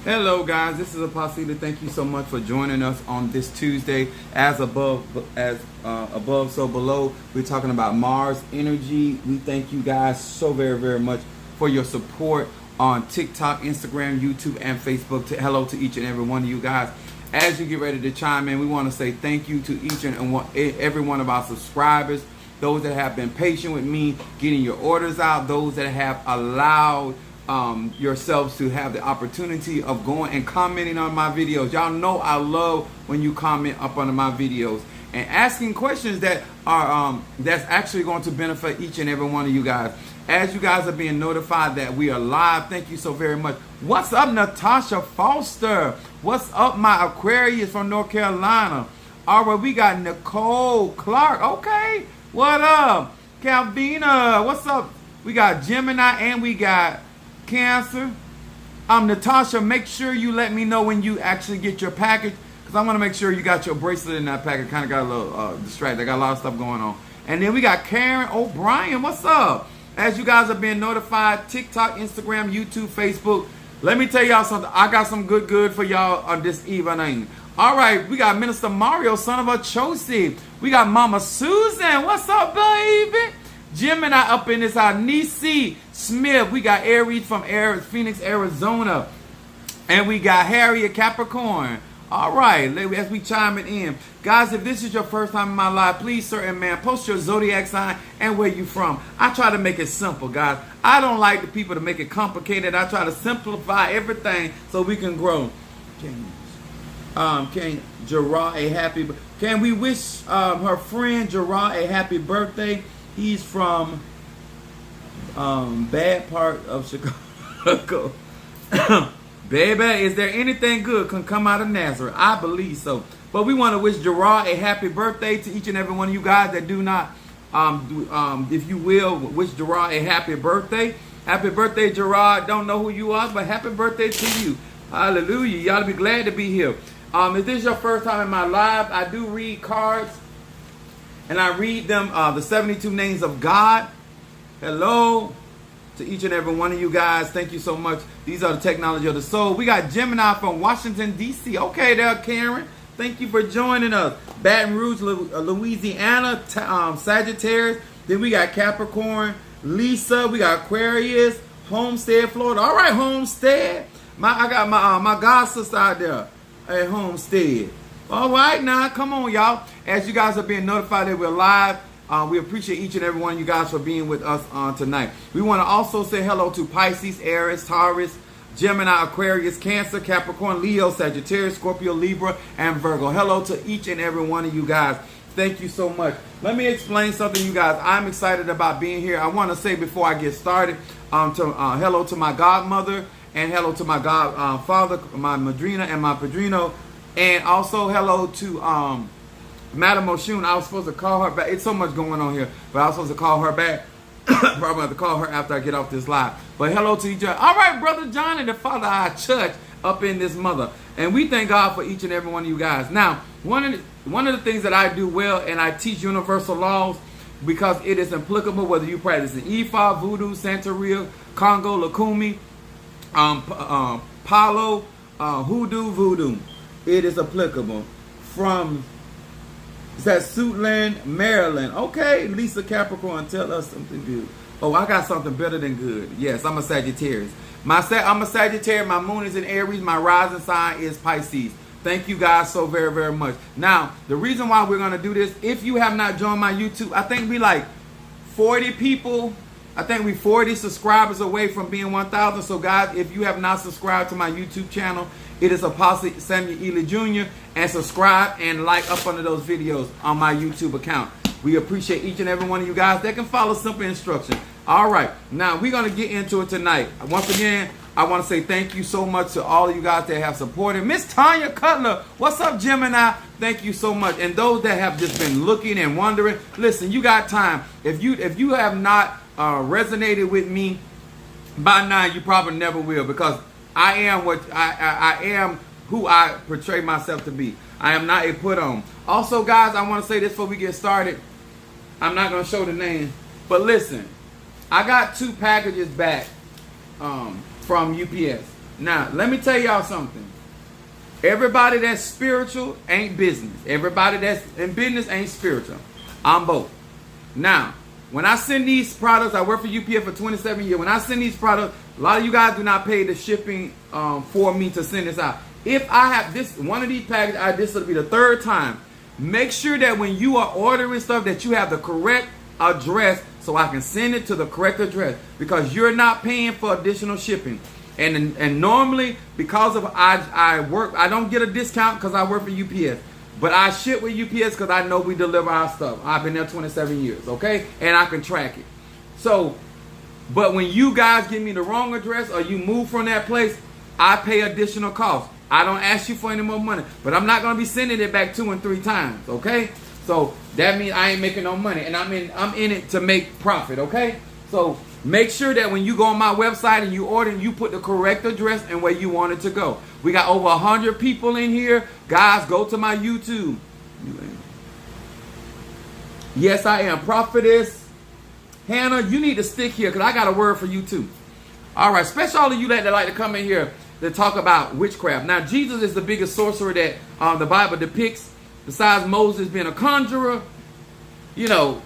Hello guys, this is Apostle. Thank you so much for joining us on this Tuesday. As above, so below. We're talking about Mars energy. We thank you guys so very much for your support on TikTok, Instagram, YouTube, and Facebook. Hello to each and every one of you guys. As you get ready to chime in, we want to say thank you to each and every one of our subscribers, those that have been patient with me getting your orders out, those that have allowed yourselves to have the opportunity of going and commenting on my videos. Y'all know I love when you comment up under my videos and asking questions that are that's actually going to benefit each and every one of you guys. As you guys are being notified that we are live, thank you so very much. What's up, Natasha Foster? What's up, my Aquarius from North Carolina? All right, we got Nicole Clark. Okay, what up? Calvina, what's up? We got Gemini and we got Cancer. Natasha, make sure you let me know when you actually get your package, because I want to make sure you got your bracelet in that package. Kind of got a little distracted. I got a lot of stuff going on. And then we got Karen O'Brien. What's up? As you guys are being notified, TikTok, Instagram, YouTube, Facebook. Let me tell y'all something. I got some good for y'all on this evening. All right, we got Minister Mario, son of a Chosi. We got Mama Susan. What's up, baby? Gemini up in this house. Nisi Smith. We got Aries from Phoenix, Arizona. And we got Harriet Capricorn. All right, as we chime it in. Guys, if this is your first time in my life, please, sir and man, post your zodiac sign and where you from. I try to make it simple, guys. I don't like the people to make it complicated. I try to simplify everything so we can grow. Can Gerard a happy... Can we wish her friend Gerard a happy birthday? He's from bad part of Chicago. Baby, is there anything good can come out of Nazareth? I believe so. But we want to wish Gerard a happy birthday to each and every one of you guys that do not, if you will, wish Gerard a happy birthday. Happy birthday, Gerard. Don't know who you are, but happy birthday to you. Hallelujah. You ought to be glad to be here. If this is your first time in my live, I do read cards. And I read them, the 72 names of God. Hello to each and every one of you guys. Thank you so much. These are the technology of the soul. We got Gemini from Washington, D.C. Okay there, Karen. Thank you for joining us. Baton Rouge, Louisiana, Sagittarius. Then we got Capricorn, Lisa. We got Aquarius, Homestead, Florida. All right, Homestead. I got my god sister out there at Homestead. All right, now, come on, y'all. As you guys are being notified that we're live, we appreciate each and every one of you guys for being with us tonight. We want to also say hello to Pisces, Aries, Taurus, Gemini, Aquarius, Cancer, Capricorn, Leo, Sagittarius, Scorpio, Libra, and Virgo. Hello to each and every one of you guys. Thank you so much. Let me explain something, you guys. I'm excited about being here. I want to say before I get started, hello to my godmother, and hello to my godfather, my madrina, and my padrino. And also hello to Madam Oshun. I was supposed to call her back. It's so much going on here, but I was supposed to call her back. Probably have to call her after I get off this live. But hello to each other. All right, Brother Johnny, the father of our church, up in this mother. And we thank God for each and every one of you guys. Now, one of the things that I do well, and I teach universal laws because it is applicable whether you practice in Ifa, Voodoo, Santeria, Congo, Lakumi, Palo, Hoodoo, Voodoo. It is applicable from Suitland, Maryland. Okay, Lisa Capricorn, tell us something good. Oh, I got something better than good. Yes, I'm a Sagittarius. I'm a Sagittarius. My moon is in Aries. My rising sign is Pisces. Thank you guys so very much. Now, the reason why we're going to do this, if you have not joined my YouTube, I think we like 40 people. I think we 40 subscribers away from being 1,000. So guys, if you have not subscribed to my YouTube channel, it is Apostle Samuel Ely Jr. And subscribe and like up under those videos on my YouTube account. We appreciate each and every one of you guys that can follow simple instructions. All right, now we're going to get into it tonight. Once again, I want to say thank you so much to all of you guys that have supported. Miss Tanya Cutler, what's up, Gemini? Thank you so much. And those that have just been looking and wondering, listen, you got time. If you have not resonated with me by now, you probably never will, because I am what I am who I portray myself to be. I am not a put on. Also, guys, I want to say this before we get started. I'm not going to show the name, but listen, I got 2 packages back from UPS. Now, let me tell y'all something. Everybody that's spiritual ain't business. Everybody that's in business ain't spiritual. I'm both. Now, when I send these products, I work for UPS for 27 years. When I send these products, a lot of you guys do not pay the shipping for me to send this out. If I have this, one of these packages, this will be the third time. Make sure that when you are ordering stuff that you have the correct address so I can send it to the correct address, because you're not paying for additional shipping. And normally, because of I don't get a discount because I work for UPS. But I ship with UPS because I know we deliver our stuff. I've been there 27 years, okay? And I can track it. So, but when you guys give me the wrong address or you move from that place, I pay additional costs. I don't ask you for any more money. But I'm not going to be sending it back 2 and 3 times, okay? So that means I ain't making no money. And I'm in it to make profit, okay? So make sure that when you go on my website and you order, you put the correct address and where you want it to go. We got over 100 people in here. Guys, go to my YouTube. Yes, I am. Prophetess Hannah, you need to stick here because I got a word for you too. All right, especially all of you that like to come in here to talk about witchcraft. Now, Jesus is the biggest sorcerer that the Bible depicts. Besides Moses being a conjurer, you know,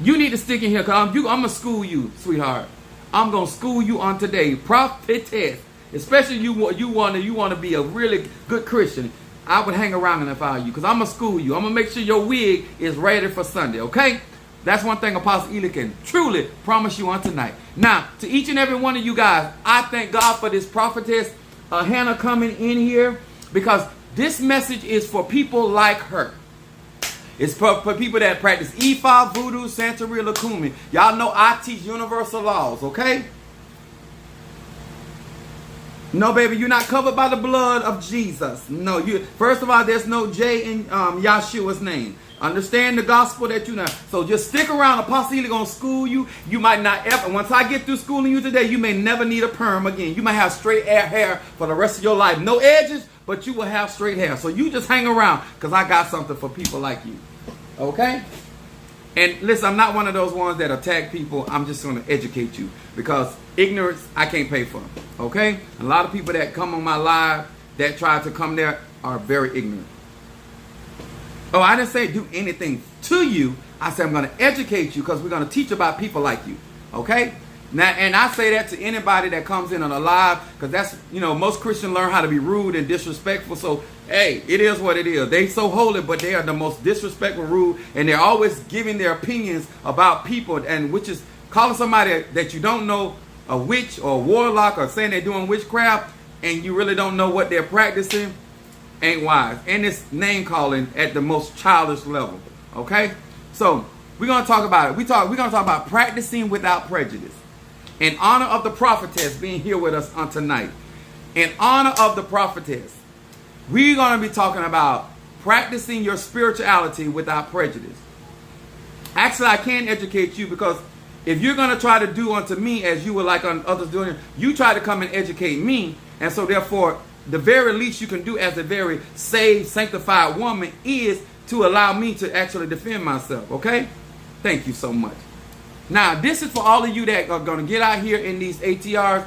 you need to stick in here because I'm going to school you, sweetheart. I'm going to school you on today. Prophetess. Especially you want to be a really good Christian. I would hang around and if I were you because I'm going to school you. I'm going to make sure your wig is ready for Sunday, okay? That's one thing Apostle Eli can truly promise you on tonight. Now, to each and every one of you guys, I thank God for this prophetess Hannah coming in here because this message is for people like her. It's for people that practice Ifa, Voodoo, Santeria, Lakumi. Y'all know I teach universal laws, okay? No, baby, you're not covered by the blood of Jesus. No, first of all, there's no J in Yahshua's name. Understand the gospel that you know. So just stick around. Apostle Eli gonna school you. You might not ever. Once I get through schooling you today, you may never need a perm again. You might have straight hair for the rest of your life. No edges, but you will have straight hair. So you just hang around because I got something for people like you. Okay? And listen, I'm not one of those ones that attack people. I'm just going to educate you because ignorance, I can't pay for. Okay? A lot of people that come on my live that try to come there are very ignorant. Oh, I didn't say do anything to you. I said I'm going to educate you because we're going to teach about people like you. Okay? Now, and I say that to anybody that comes in on a live because that's, you know, most Christians learn how to be rude and disrespectful. So, hey, it is what it is. They so holy, but they are the most disrespectful, rude, and they're always giving their opinions about people, and which is calling somebody that you don't know a witch or a warlock or saying they're doing witchcraft and you really don't know what they're practicing. Ain't wise. And it's name calling at the most childish level. Okay? So we're gonna talk about it. We're gonna talk about practicing without prejudice. In honor of the prophetess being here with us on tonight. In honor of the prophetess, we're gonna be talking about practicing your spirituality without prejudice. Actually, I can educate you because if you're gonna try to do unto me as you would like others doing, you try to come and educate me, and so therefore the very least you can do as a very saved, sanctified woman is to allow me to actually defend myself, okay? Thank you so much. Now, this is for all of you that are going to get out here in these ATRs.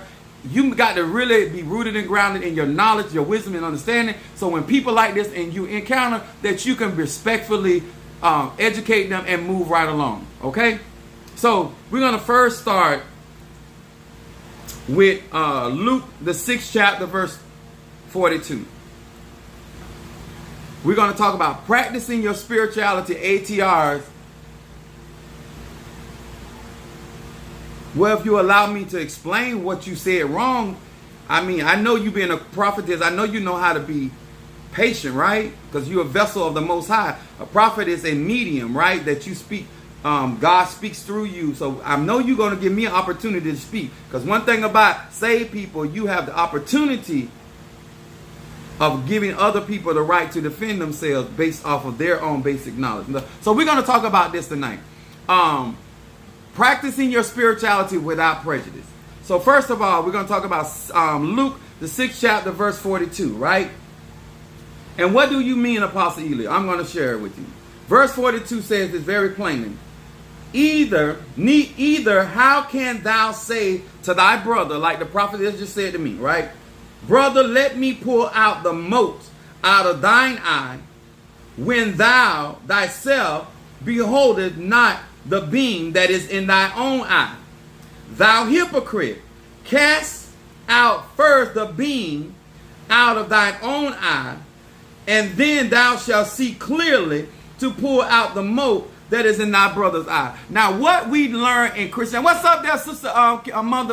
You got to really be rooted and grounded in your knowledge, your wisdom, and understanding. So when people like this and you encounter, that you can respectfully educate them and move right along, okay? So we're going to first start with Luke, the 6th chapter, verse 42. We're going to talk about practicing your spirituality, ATRs. Well, if you allow me to explain what you said wrong, I mean, I know you being a prophetess, I know you know how to be patient, right? Because you're a vessel of the Most High. A prophet is a medium, right? That you speak, God speaks through you. So I know you're going to give me an opportunity to speak. Because one thing about saved people, you have the opportunity of giving other people the right to defend themselves based off of their own basic knowledge. So we're going to talk about this tonight. Practicing your spirituality without prejudice. So first of all, we're going to talk about Luke, the 6th chapter, verse 42, right? And what do you mean, Apostle Eli? I'm going to share it with you. Verse 42 says this very plainly. Either how can thou say to thy brother, like the prophet just said to me, right? Brother, let me pull out the mote out of thine eye, when thou thyself beholdest not the beam that is in thy own eye. Thou hypocrite, cast out first the beam out of thine own eye, and then thou shalt see clearly to pull out the mote that is in thy brother's eye. Now, what we learn in Christianity, what's up there, sister,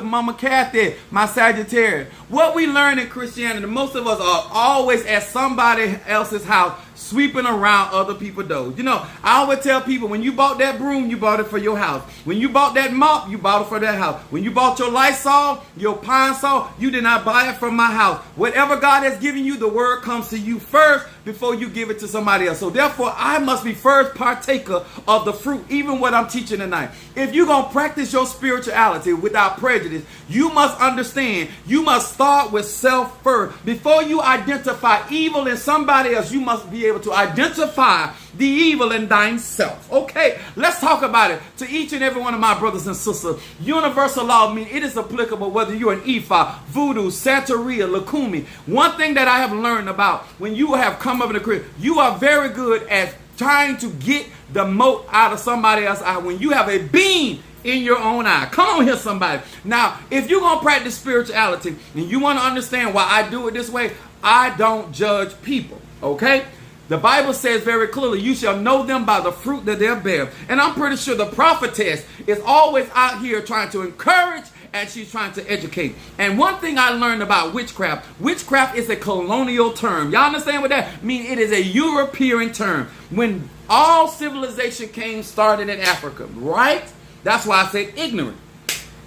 Mama Kathy, my Sagittarius? What we learn in Christianity, most of us are always at somebody else's house, sweeping around other people's doors. You know, I always tell people, when you bought that broom, you bought it for your house. When you bought that mop, you bought it for that house. When you bought your Lysol, your Pine Sol, you did not buy it from my house. Whatever God has given you, the word comes to you first before you give it to somebody else. So therefore, I must be first partaker of the fruit, even what I'm teaching tonight. If you're going to practice your spirituality without prejudice, you must understand, you must start with self first. Before you identify evil in somebody else, you must be able to identify the evil in thyself. Okay, let's talk about it. To each and every one of my brothers and sisters, universal law means it is applicable whether you're an Ifa, Voodoo, Santeria, Lakumi. One thing that I have learned about when you have come up in the crib, you are very good at trying to get the mote out of somebody else's eye when you have a beam in your own eye. Come on here, somebody. Now, if you're going to practice spirituality and you want to understand why I do it this way, I don't judge people, okay? The Bible says very clearly, you shall know them by the fruit that they bear. And I'm pretty sure the prophetess is always out here trying to encourage, and she's trying to educate. And one thing I learned about witchcraft is a colonial term. Y'all understand what that means? It is a European term. When all civilization started in Africa, right? That's why I said ignorant.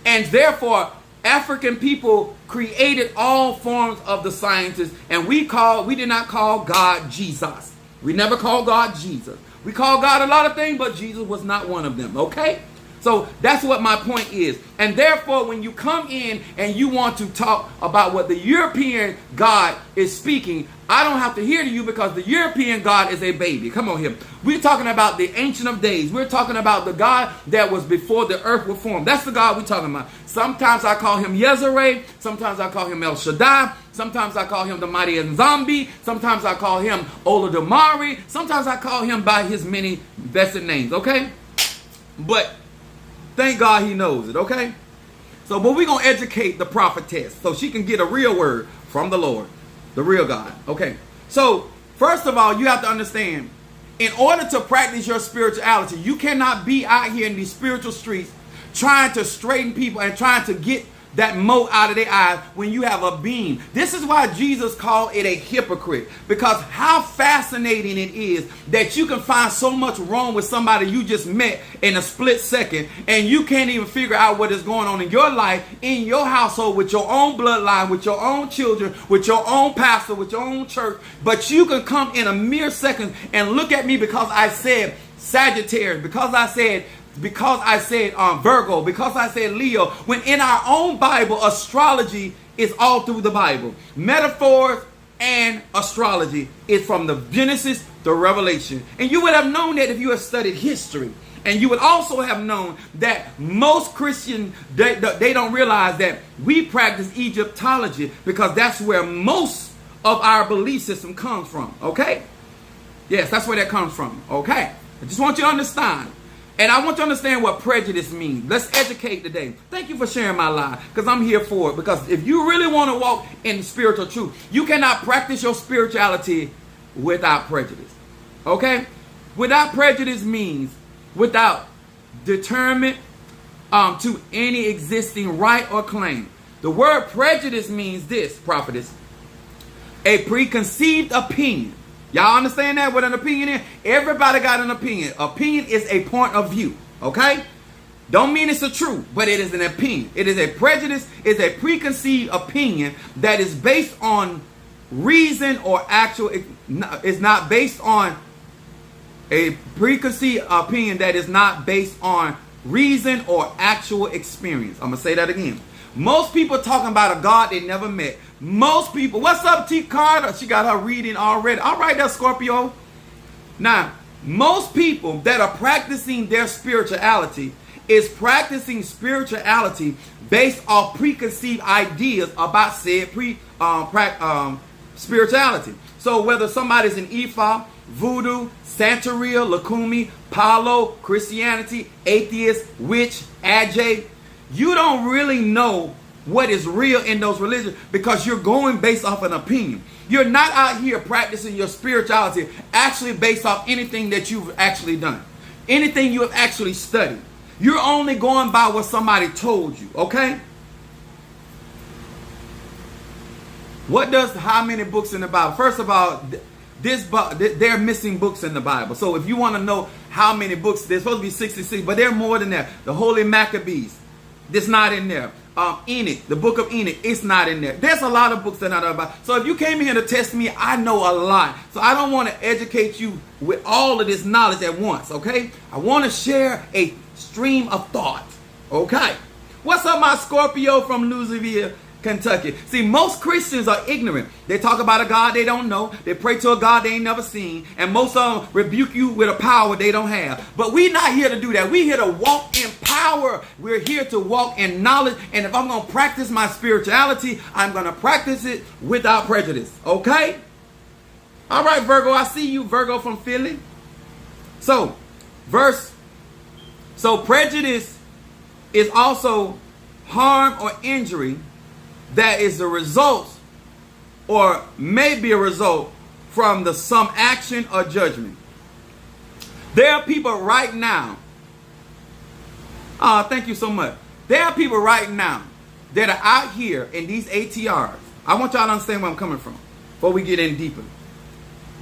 And therefore, African people created all forms of the sciences, and we did not call God Jesus. We never called God Jesus. We call God a lot of things, but Jesus was not one of them, okay? So that's what my point is. And therefore, when you come in and you want to talk about what the European God is speaking, I don't have to hear to you because the European God is a baby. Come on here. We're talking about the Ancient of Days. We're talking about the God that was before the earth was formed. That's the God we're talking about. Sometimes I call him Yezereh. Sometimes I call him El Shaddai. Sometimes I call him the Mighty Nzambi. Sometimes I call him Olodumare. Sometimes I call him by his many vested names, okay? But thank God he knows it, okay? So, but we're going to educate the prophetess so she can get a real word from the Lord, the real God, okay? So, first of all, you have to understand, in order to practice your spirituality, you cannot be out here in these spiritual streets trying to straighten people and trying to get that mote out of their eyes when you have a beam. This is why Jesus called it a hypocrite, because how fascinating it is that you can find so much wrong with somebody you just met in a split second, and you can't even figure out what is going on in your life, in your household, with your own bloodline, with your own children, with your own pastor, with your own church. But you can come in a mere second and look at me because I said Sagittarius, because I said Virgo, because I said Leo, when in our own Bible, astrology is all through the Bible. Metaphors and astrology is from the Genesis to Revelation. And you would have known that if you have studied history. And you would also have known that most Christians, they don't realize that we practice Egyptology because that's where most of our belief system comes from, okay? Yes, that's where that comes from, okay? I just want you to understand. And I want you to understand what prejudice means. Let's educate today. Thank you for sharing my life, because I'm here for it. Because if you really want to walk in spiritual truth, you cannot practice your spirituality without prejudice. Okay? Without prejudice means without determinant to any existing right or claim. The word prejudice means this, prophetess: a preconceived opinion. Y'all understand that, what an opinion is? Everybody got an opinion. Opinion is a point of view, okay? Don't mean it's a truth, but it is an opinion. It is a prejudice, it's a preconceived opinion that is based on reason or actual, it's not based on a preconceived opinion that is not based on reason or actual experience. I'm going to say that again. Most people talking about a God they never met. Most people, what's up, T. Carter? She got her reading already. All right, that's Scorpio. Now, Most people that are practicing their spirituality is practicing spirituality based off preconceived ideas about said spirituality. So whether somebody's an Ifa, Voodoo, Santeria, Lukumi, Palo, Christianity, atheist, witch, Ajay, you don't really know what is real in those religions because you're going based off an opinion. You're not out here practicing your spirituality actually based off anything that you've actually done, anything you have actually studied. You're only going by what somebody told you, okay? How many books in the Bible? First of all, they're missing books in the Bible. So if you want to know how many books, there's supposed to be 66, but there are more than that. The Holy Maccabees, it's not in there. Enoch, the book of Enoch, it's not in there. There's a lot of books that are not about. So if you came here to test me, I know a lot. So I don't want to educate you with all of this knowledge at once, okay? I want to share a stream of thought, okay? What's up, my Scorpio from Louisville, Kentucky? See, most Christians are ignorant. They talk about a God they don't know. They pray to a God they ain't never seen. And most of them rebuke you with a power they don't have. But we're not here to do that. We're here to walk in power. We're here to walk in knowledge. And if I'm going to practice my spirituality, I'm going to practice it without prejudice. Okay? All right, Virgo. I see you, Virgo from Philly. So prejudice is also harm or injury that is the result or may be a result from some action or judgment. There are people right now. Thank you so much. There are people right now that are out here in these ATRs. I want y'all to understand where I'm coming from before we get in deeper.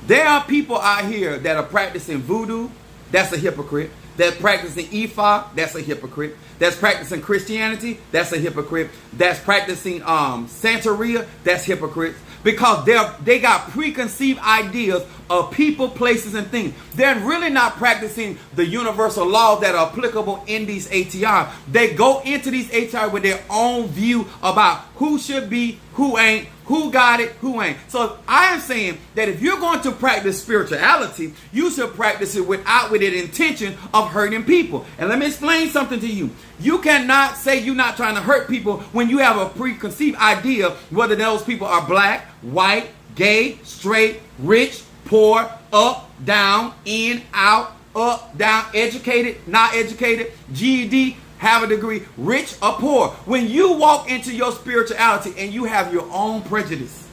There are people out here that are practicing voodoo. That's a hypocrite. That's practicing Ifa, that's a hypocrite. That's practicing Christianity, that's a hypocrite. That's practicing Santeria, that's hypocrites. Because they got preconceived ideas of people, places, and things. They're really not practicing the universal laws that are applicable in these ATR. They go into these ATR with their own view about who should be, who ain't, who got it, who ain't. So I am saying that if you're going to practice spirituality, you should practice it with the intention of hurting people. And let me explain something to you. You cannot say you're not trying to hurt people when you have a preconceived idea whether those people are black, white, gay, straight, rich, poor, up, down, in, out, up, down, educated, not educated, GED, have a degree, rich or poor. When you walk into your spirituality and you have your own prejudice.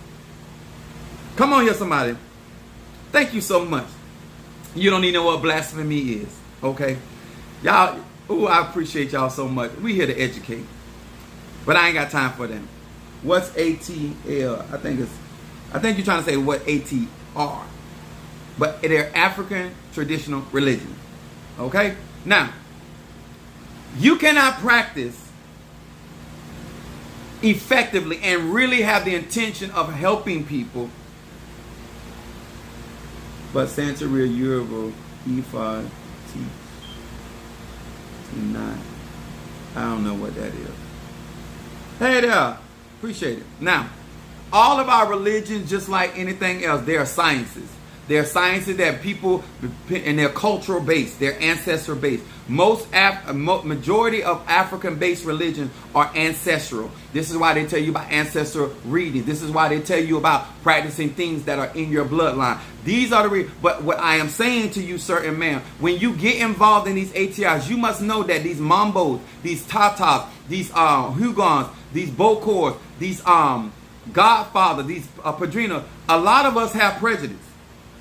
Come on here, somebody. Thank you so much. You don't even know what blasphemy is. Okay? Y'all, I appreciate y'all so much. We here to educate. But I ain't got time for them. What's ATL? I think you're trying to say what ATR. But they're African traditional religion. Okay? Now, you cannot practice effectively and really have the intention of helping people. But Santeria, Yoruba, E5, T9. I don't know what that is. Hey there. Appreciate it. Now, all of our religions, just like anything else, they are sciences. They're sciences that people, and they're cultural based, they're ancestral based. Majority of African-based religions are ancestral. This is why they tell you about ancestral reading. This is why they tell you about practicing things that are in your bloodline. These are but what I am saying to you, sir and ma'am, when you get involved in these ATRs, you must know that these Mambos, these Tatas, these Hugons, these Bokors, these Godfather, these Padrino, a lot of us have prejudice.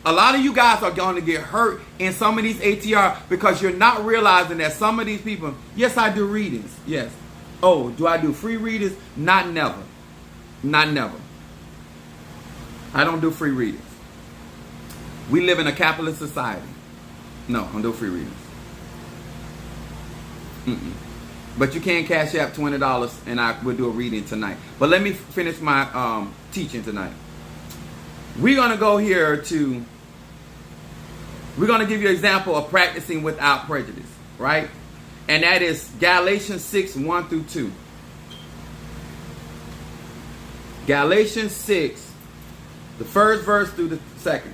A lot of you guys are going to get hurt in some of these ATR because you're not realizing that some of these people, yes, I do readings. Yes. Oh, do I do free readings? Not never. Not never. I don't do free readings. We live in a capitalist society. No, I don't do free readings. But you can cash out $20 and I will do a reading tonight. But let me finish my teaching tonight. We're going to go here to... We're going to give you an example of practicing without prejudice, right? And that is Galatians 6, 1 through 2. Galatians 6, the first verse through the second.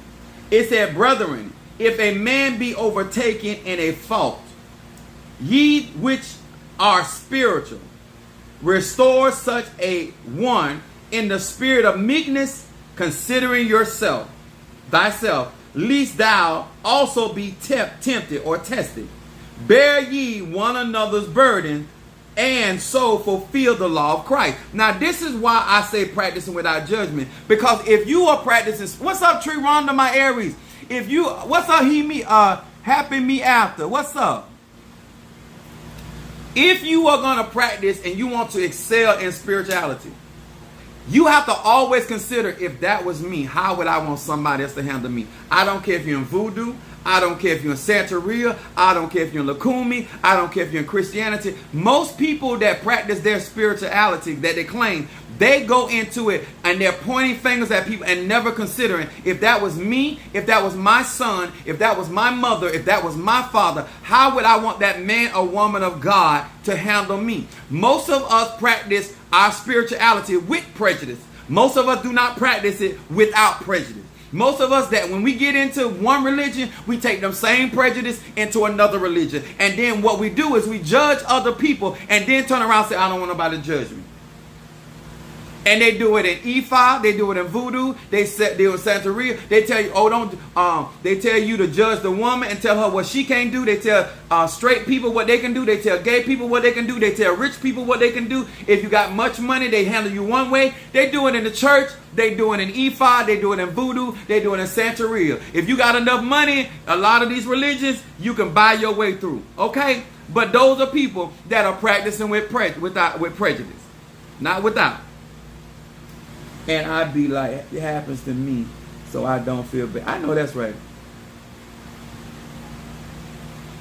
It said, brethren, if a man be overtaken in a fault, ye which are spiritual, restore such a one in the spirit of meekness, considering thyself, lest thou also be tempted or tested. Bear ye one another's burden, and so fulfill the law of Christ. Now, this is why I say practicing without judgment. Because if you are practicing, what's up, Tree Rhonda, my Aries? What's up, Happy Me After? What's up? If you are going to practice and you want to excel in spirituality, you have to always consider, if that was me, how would I want somebody else to handle me? I don't care if you're in voodoo. I don't care if you're in Santeria. I don't care if you're in Lakumi. I don't care if you're in Christianity. Most people that practice their spirituality that they claim, they go into it and they're pointing fingers at people and never considering, if that was me, if that was my son, if that was my mother, if that was my father, how would I want that man or woman of God to handle me? Most of us practice our spirituality with prejudice. Most of us do not practice it without prejudice. Most of us, that when we get into one religion, we take them same prejudice into another religion. And then what we do is we judge other people and then turn around and say, I don't want nobody to judge me. And they do it in Ifa, they do it in voodoo, they do it in Santeria. They tell you, they tell you to judge the woman and tell her what she can't do. They tell straight people what they can do. They tell gay people what they can do. They tell rich people what they can do. If you got much money, they handle you one way. They do it in the church. They do it in Ifa. They do it in voodoo. They do it in Santeria. If you got enough money, a lot of these religions, you can buy your way through. Okay? But those are people that are practicing with prejudice. Not without. And I'd be like, it happens to me, so I don't feel bad. I know that's right.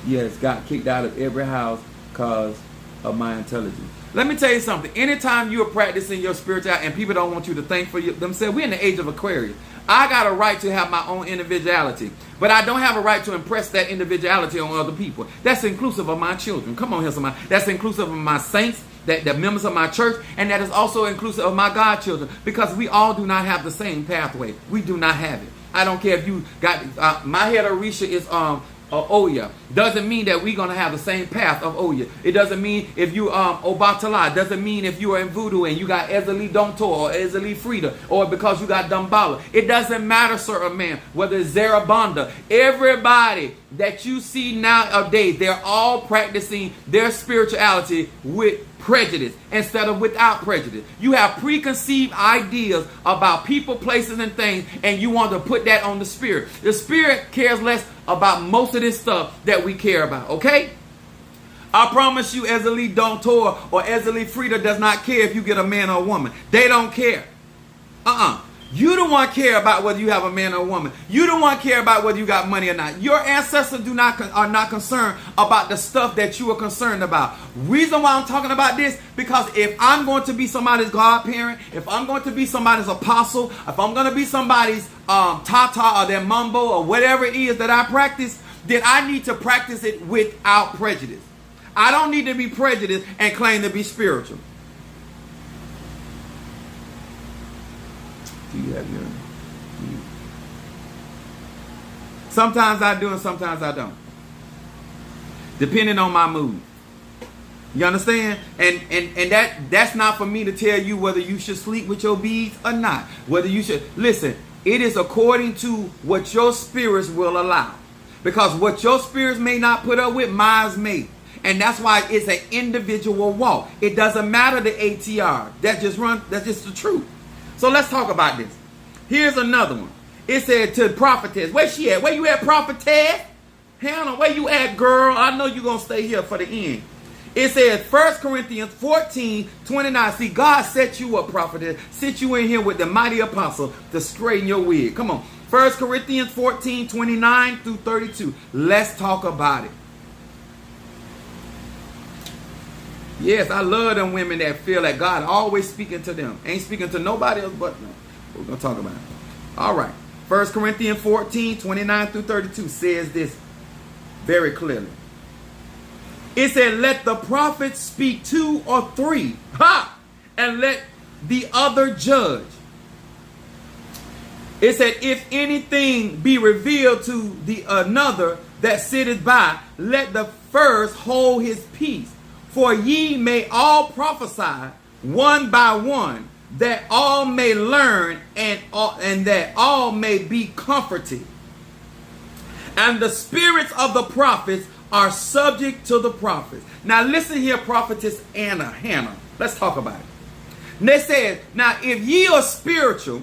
Yes, got kicked out of every house because of my intelligence. Let me tell you something. Anytime you are practicing your spirituality and people don't want you to think for themselves, we're in the age of Aquarius. I got a right to have my own individuality, but I don't have a right to impress that individuality on other people. That's inclusive of my children. Come on here, somebody. That's inclusive of my saints, the members of my church, and that is also inclusive of my godchildren, because we all do not have the same pathway. We do not have it. I don't care if you got my head of Risha is Oya. Doesn't mean that we're gonna have the same path of Oya. It doesn't mean if you Obatala. Doesn't mean if you are in voodoo and you got Ezeli Domtor or Ezeli Frida, or because you got Dambala. It doesn't matter, sir or ma'am, whether it's Zarabanda. Everybody that you see nowadays, they're all practicing their spirituality with prejudice instead of without prejudice. You have preconceived ideas about people, places, and things, and you want to put that on the spirit. The spirit cares less about most of this stuff that we care about, okay? I promise you, Ezeli Dontor or Ezeli Frida does not care if you get a man or a woman. They don't care. You don't want to care about whether you have a man or a woman. You don't want to care about whether you got money or not. Your ancestors are not concerned about the stuff that you are concerned about. Reason why I'm talking about this, because if I'm going to be somebody's godparent, if I'm going to be somebody's apostle, if I'm going to be somebody's tata or their mumbo or whatever it is that I practice, then I need to practice it without prejudice. I don't need to be prejudiced and claim to be spiritual. Do you have your... Sometimes I do and sometimes I don't. Depending on my mood. You understand? And that's not for me to tell you whether you should sleep with your beads or not. Whether you should... Listen, it is according to what your spirits will allow. Because what your spirits may not put up with, mine may. And that's why it's an individual walk. It doesn't matter the ATR. That's just the truth. So let's talk about this. Here's another one. It said to prophetess. Where she at? Where you at, prophetess? Hannah, where you at, girl? I know you're going to stay here for the end. It says 1 Corinthians 14:29. See, God set you up, prophetess. Set you in here with the mighty apostle to straighten your wig. Come on. 1 Corinthians 14:29 through 32. Let's talk about it. Yes, I love them women that feel that God always speaking to them. Ain't speaking to nobody else but them. We're going to talk about it. All right. 1 Corinthians 14:29 through 32 says this very clearly. It said, let the prophet speak 2 or 3. Ha! And let the other judge. It said, if anything be revealed to the another that sitteth by, let the first hold his peace. For ye may all prophesy one by one, that all may learn and that all may be comforted. And the spirits of the prophets are subject to the prophets. Now listen here, prophetess Hannah. Let's talk about it. And they said, now if ye are spiritual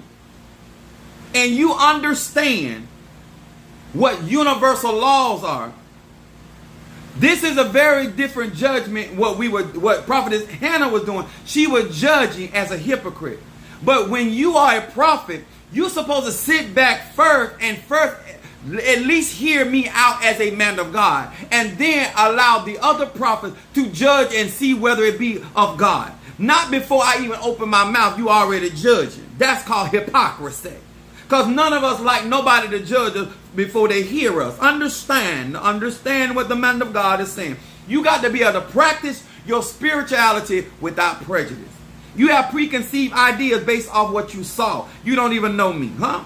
and you understand what universal laws are, this is a very different judgment. What prophetess Hannah was doing, she was judging as a hypocrite. But when you are a prophet, you're supposed to sit back first at least hear me out as a man of God, and then allow the other prophets to judge and see whether it be of God. Not before I even open my mouth, you already judging. That's called hypocrisy. Because none of us like nobody to judge us before they hear us. Understand what the man of God is saying. You got to be able to practice your spirituality without prejudice. You have preconceived ideas based off what you saw. You don't even know me, huh?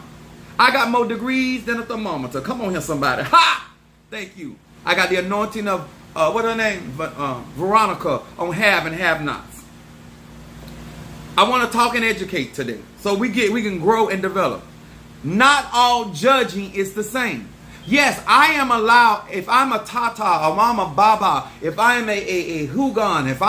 I got more degrees than a thermometer. Come on here, somebody. Ha! Thank you. I got the anointing of, what her name? Veronica on have and have nots. I want to talk and educate today. So we can grow and develop. Not all judging is the same. Yes, I am allowed, if I'm a Tata, or I'm a Baba, if I'm a Hugan, if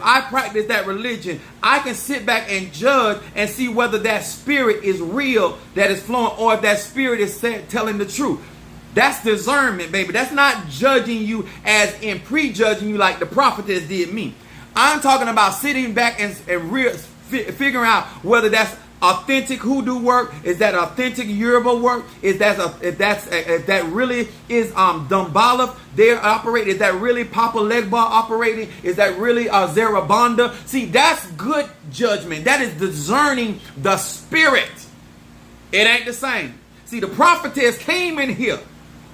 I practice that religion, I can sit back and judge and see whether that spirit is real, that is flowing, or if that spirit is telling the truth. That's discernment, baby. That's not judging you as in prejudging you like the prophetess did me. I'm talking about sitting back and figuring out whether that's authentic hoodoo work, is that authentic Yoruba work, if that really is Dumbala they're operating, is that really Papa Legba operating, is that really Zarabanda? See, that's good judgment. That is discerning the spirit. It ain't the same. See, the prophetess came in here,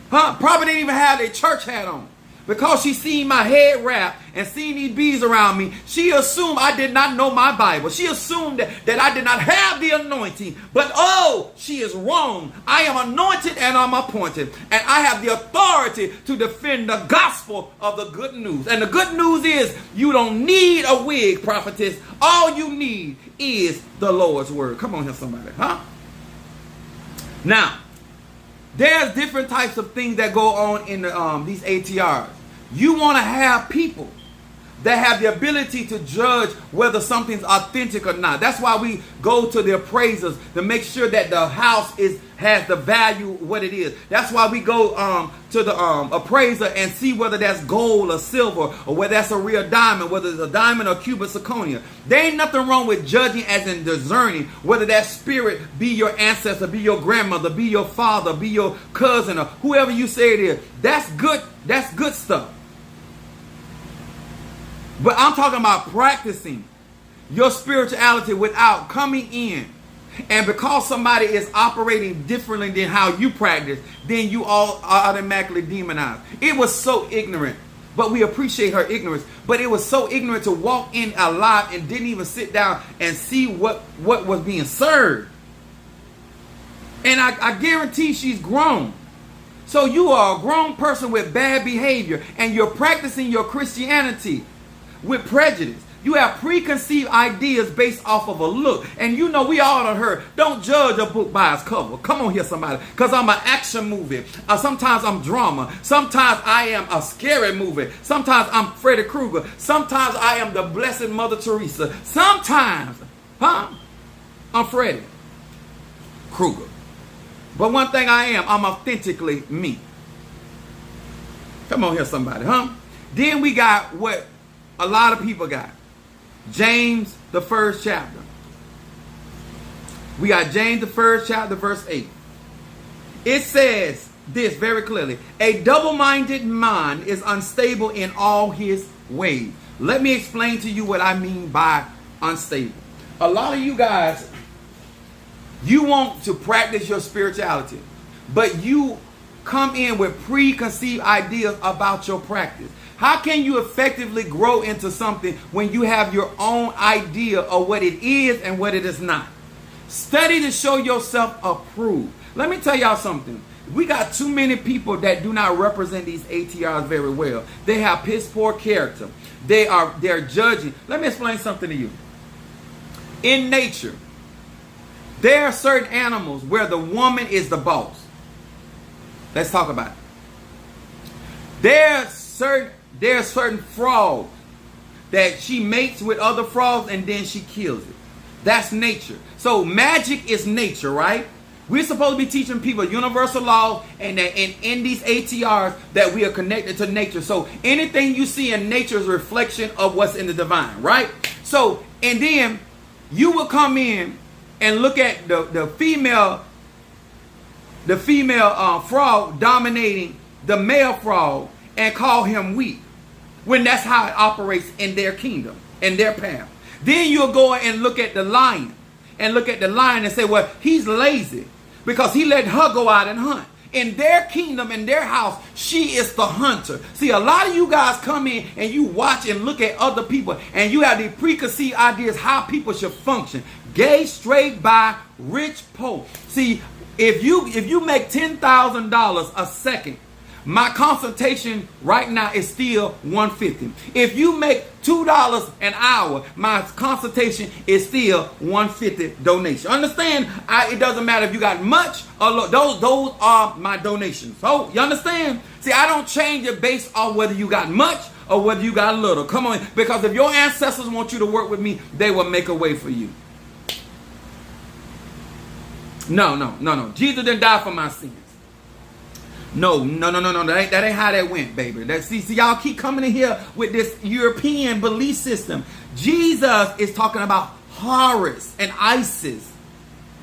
probably didn't even have a church hat on. Because she seen my head wrap and seen these bees around me, she assumed I did not know my Bible. She assumed that I did not have the anointing. But oh, she is wrong. I am anointed and I'm appointed. And I have the authority to defend the gospel of the good news. And the good news is you don't need a wig, prophetess. All you need is the Lord's word. Come on here, somebody. Huh? Now, there's different types of things that go on in these ATRs. You want to have people that have the ability to judge whether something's authentic or not. That's why we go to the appraisers to make sure that the house has the value what it is. That's why we go to the appraiser and see whether that's gold or silver, or whether that's a real diamond, whether it's a diamond or cubic zirconia. There ain't nothing wrong with judging as in discerning whether that spirit be your ancestor, be your grandmother, be your father, be your cousin, or whoever you say it is. That's good. That's good stuff. But I'm talking about practicing your spirituality without coming in. And because somebody is operating differently than how you practice, then you all are automatically demonized. It was so ignorant, but we appreciate her ignorance. But it was so ignorant to walk in alive and didn't even sit down and see what was being served. And I guarantee she's grown. So you are a grown person with bad behavior, and you're practicing your Christianity with prejudice. You have preconceived ideas based off of a look. And you know, we all done heard, don't judge a book by its cover. Come on here, somebody. Because I'm an action movie. Sometimes I'm drama. Sometimes I am a scary movie. Sometimes I'm Freddy Krueger. Sometimes I am the Blessed Mother Teresa. Sometimes, I'm Freddy Krueger. But one thing I am, I'm authentically me. Come on here, somebody, Then we got what a lot of people got. James, the 1st chapter. We got James, the 1st chapter, verse 8. It says this very clearly. A double-minded mind is unstable in all his ways. Let me explain to you what I mean by unstable. A lot of you guys, you want to practice your spirituality, but you come in with preconceived ideas about your practice. How can you effectively grow into something when you have your own idea of what it is and what it is not? Study to show yourself approved. Let me tell y'all something. We got too many people that do not represent these ATRs very well. They have piss poor character. They're judging. Let me explain something to you. In nature, there are certain animals where the woman is the boss. Let's talk about it. There are certain frogs that she mates with other frogs and then she kills it. That's nature. So magic is nature, right? We're supposed to be teaching people universal laws and that in these ATRs that we are connected to nature. So anything you see in nature is a reflection of what's in the divine, right? So, and then you will come in and look at the female frog dominating the male frog and call him weak, when that's how it operates in their kingdom, in their path. Then you'll go and look at the lion and say, well, he's lazy because he let her go out and hunt. In their kingdom, in their house, she is the hunter. See, a lot of you guys come in and you watch and look at other people and you have the preconceived ideas how people should function. Gay, straight, bi, rich, poor. See, if you make $10,000 a second, my consultation right now is still $150. If you make $2 an hour, my consultation is still $150 donation. Understand? It doesn't matter if you got much or little. Those are my donations. So you understand? See, I don't change it based on whether you got much or whether you got little. Come on, because if your ancestors want you to work with me, they will make a way for you. No. Jesus didn't die for my sins. No. That ain't how that went, baby. See, y'all keep coming in here with this European belief system. Jesus is talking about Horus and Isis.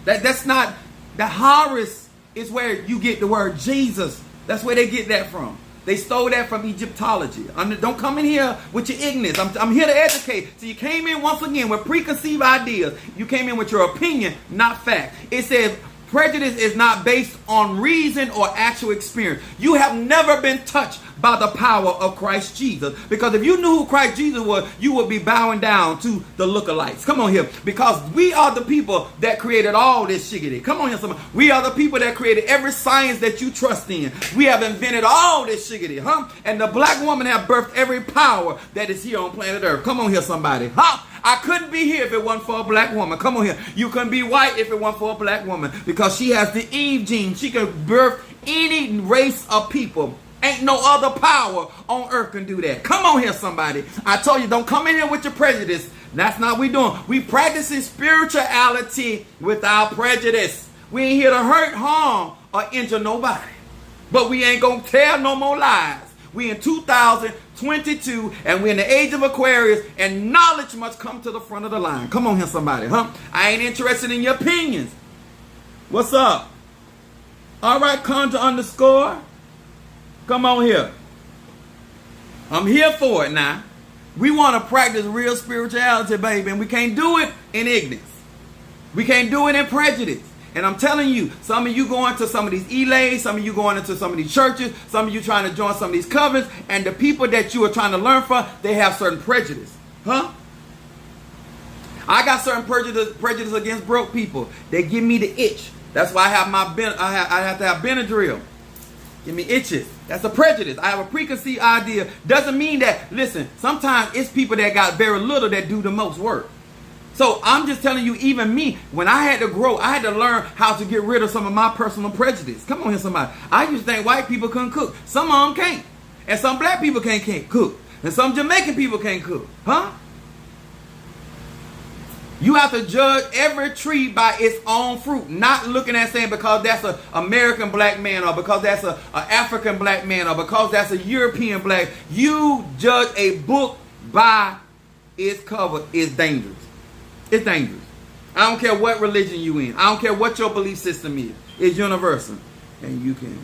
That's not, the Horus is where you get the word Jesus. That's where they get that from. They stole that from Egyptology. Don't come in here with your ignorance. I'm here to educate. So you came in once again with preconceived ideas. You came in with your opinion, not fact. It says, prejudice is not based on reason or actual experience. You have never been touched by the power of Christ Jesus. Because if you knew who Christ Jesus was, you would be bowing down to the lookalikes. Come on here. Because we are the people that created all this shiggity. Come on here, somebody. We are the people that created every science that you trust in. We have invented all this shiggity, huh? And the black woman have birthed every power that is here on planet Earth. Come on here, somebody. Huh? I couldn't be here if it wasn't for a black woman. Come on here. You couldn't be white if it wasn't for a black woman. Because she has the Eve gene. She can birth any race of people. Ain't no other power on earth can do that. Come on here, somebody. I told you, don't come in here with your prejudice. That's not what we doing. We practicing spirituality without prejudice. We ain't here to hurt, harm, or injure nobody. But we ain't going to tell no more lies. We in 2022, and we're in the age of Aquarius, and knowledge must come to the front of the line. Come on here, somebody, huh? I ain't interested in your opinions. What's up? All right, conjure underscore. Come on here. I'm here for it now. We want to practice real spirituality, baby, and we can't do it in ignorance. We can't do it in prejudice. And I'm telling you, some of you going to some of these elays, some of you going into some of these churches, some of you trying to join some of these covenants, and the people that you are trying to learn from, they have certain prejudice. Huh? I got certain prejudice against broke people. They give me the itch. That's why I have to have Benadryl. Give me itches. That's a prejudice. I have a preconceived idea. Doesn't mean that, listen, sometimes it's people that got very little that do the most work. So I'm just telling you, even me, when I had to grow, I had to learn how to get rid of some of my personal prejudice. Come on here, somebody. I used to think white people couldn't cook. Some of them can't. And some black people can't cook. And some Jamaican people can't cook. Huh? You have to judge every tree by its own fruit. Not looking at saying because that's an American black man, or because that's an African black man, or because that's a European black. You judge a book by its cover. It's dangerous. It's dangerous. I don't care what religion you in. I don't care what your belief system is. It's universal. And you can.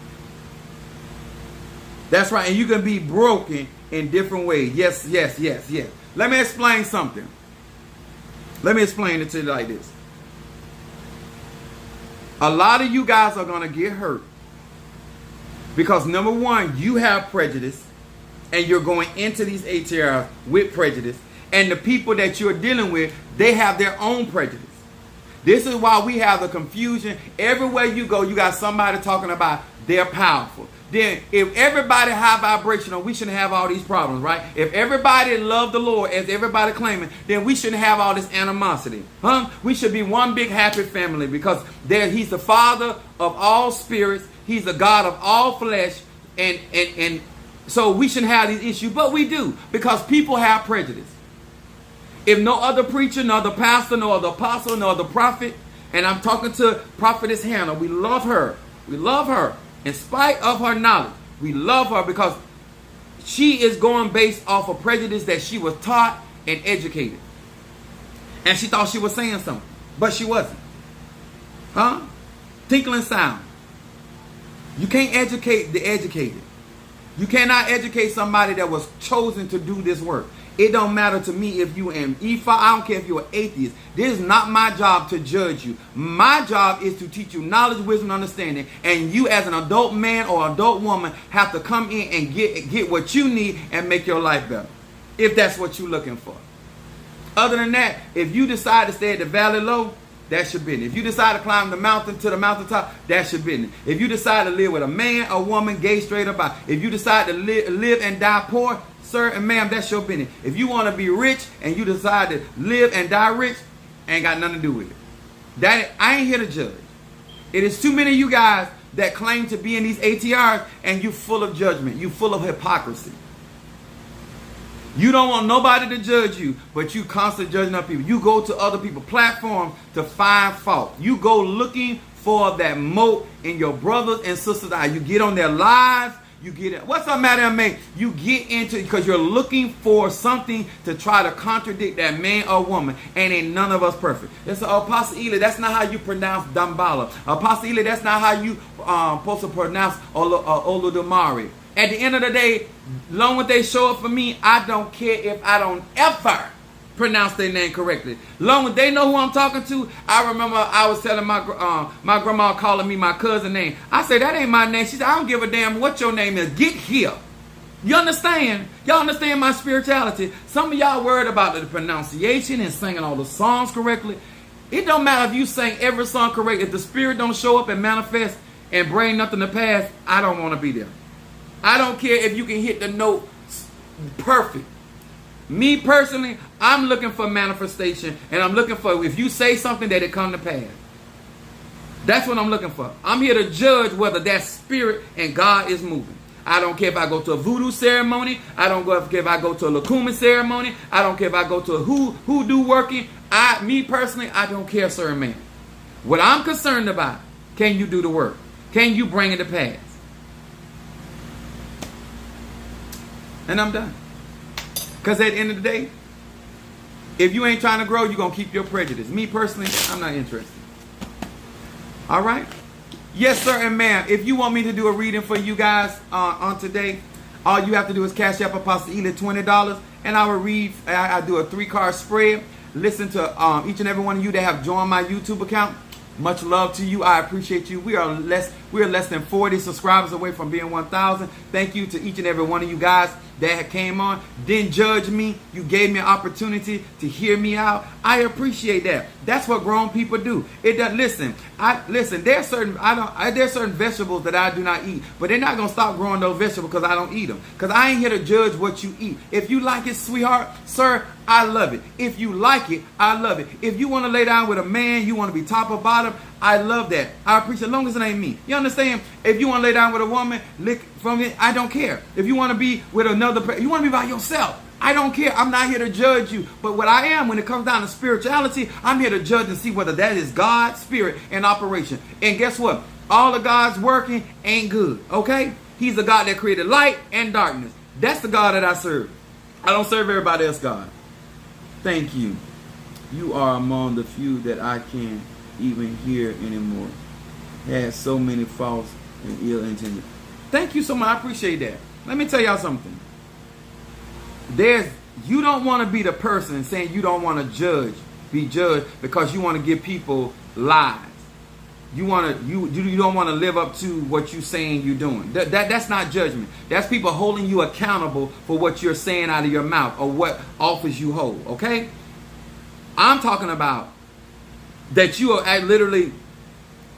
That's right. And you can be broken in different ways. Yes. Let me explain something. Let me explain it to you like this. A lot of you guys are going to get hurt. Because number one, you have prejudice. And you're going into these ATRs with prejudice. And the people that you're dealing with, they have their own prejudice. This is why we have the confusion. Everywhere you go, you got somebody talking about they're powerful. Then if everybody high vibrational, we shouldn't have all these problems, right? If everybody love the Lord as everybody claiming, then we shouldn't have all this animosity. We should be one big happy family because he's the Father of all spirits. He's the God of all flesh. And so we shouldn't have these issues, but we do because people have prejudice. If no other preacher, no other pastor, no other apostle, no other prophet, and I'm talking to Prophetess Hannah, we love her. We love her. In spite of her knowledge, we love her because she is going based off of prejudice that she was taught and educated. And she thought she was saying something, but she wasn't. Tinkling sound. You can't educate the educated. You cannot educate somebody that was chosen to do this work. It don't matter to me if you an Ephi. I don't care if you're an atheist. This is not my job to judge you. My job is to teach you knowledge, wisdom, understanding. And you as an adult man or adult woman have to come in and get what you need and make your life better. If that's what you're looking for. Other than that, if you decide to stay at the valley low, that's your business. If you decide to climb the mountain to the mountaintop, that's your business. If you decide to live with a man, a woman, gay, straight, or bi. If you decide to live and die poor, sir and ma'am, that's your business. If you want to be rich and you decide to live and die rich, ain't got nothing to do with it. I ain't here to judge. It is too many of you guys that claim to be in these ATRs and you full of judgment. You full of hypocrisy. You don't want nobody to judge you, but you constantly judging other people. You go to other people's platforms to find fault. You go looking for that mote in your brothers and sisters' eye. You get on their lives. You get it. What's up, Madam May? You get into because you're looking for something to try to contradict that man or woman, and ain't none of us perfect. It's Apostle Eli. That's not how you pronounce Dambala. Apostle Eli. That's not how you supposed to pronounce Oludumare. At the end of the day, long as they show up for me, I don't care if I don't ever pronounce their name correctly. Long as they know who I'm talking to. I remember I was telling my grandma calling me my cousin name. I said, that ain't my name. She said, I don't give a damn what your name is. Get here. You understand? Y'all understand my spirituality. Some of y'all worried about the pronunciation and singing all the songs correctly. It don't matter if you sing every song correct. If the spirit don't show up and manifest and bring nothing to pass, I don't want to be there. I don't care if you can hit the note perfect. Me personally, I'm looking for manifestation, and I'm looking for if you say something that it come to pass. That's what I'm looking for. I'm here to judge whether that spirit and God is moving. I don't care if I go to a voodoo ceremony. I don't care if I go to a Lakuma ceremony. I don't care if I go to a hoodoo working. Me personally, I don't care, sir and ma'am. What I'm concerned about, can you do the work? Can you bring it to pass? And I'm done. Because at the end of the day, if you ain't trying to grow, you're going to keep your prejudice. Me personally, I'm not interested. All right? Yes, sir and ma'am. If you want me to do a reading for you guys on today, all you have to do is cash up Apostle Eli $20. And I will read, I do a 3-card spread. Listen to each and every one of you that have joined my YouTube account. Much love to you. I appreciate you. We are less than 40 subscribers away from being 1,000. Thank you to each and every one of you guys that came on. Didn't judge me. You gave me an opportunity to hear me out. I appreciate that. That's what grown people do. It does. Listen. There's certain vegetables that I do not eat, but they're not gonna stop growing those vegetables because I don't eat them. Because I ain't here to judge what you eat. If you like it, sweetheart, sir, I love it. If you like it, I love it. If you want to lay down with a man, you want to be top or bottom, I love that. I appreciate it, as long as it ain't me. You understand? If you want to lay down with a woman, lick from it, I don't care. If you want to be with another person, you want to be by yourself, I don't care. I'm not here to judge you. But what I am, when it comes down to spirituality, I'm here to judge and see whether that is God's spirit in operation. And guess what? All of God's working ain't good, okay? He's the God that created light and darkness. That's the God that I serve. I don't serve everybody else, God. Thank you. You are among the few that I can't even hear anymore. Has so many false and ill intentions. Thank you so much. I appreciate that. Let me tell y'all something. You don't want to be the person saying you don't want to be judged because you want to give people lies. You don't want to live up to what you're saying you're doing. That's not judgment. That's people holding you accountable for what you're saying out of your mouth or what office you hold. Okay? I'm talking about that you are literally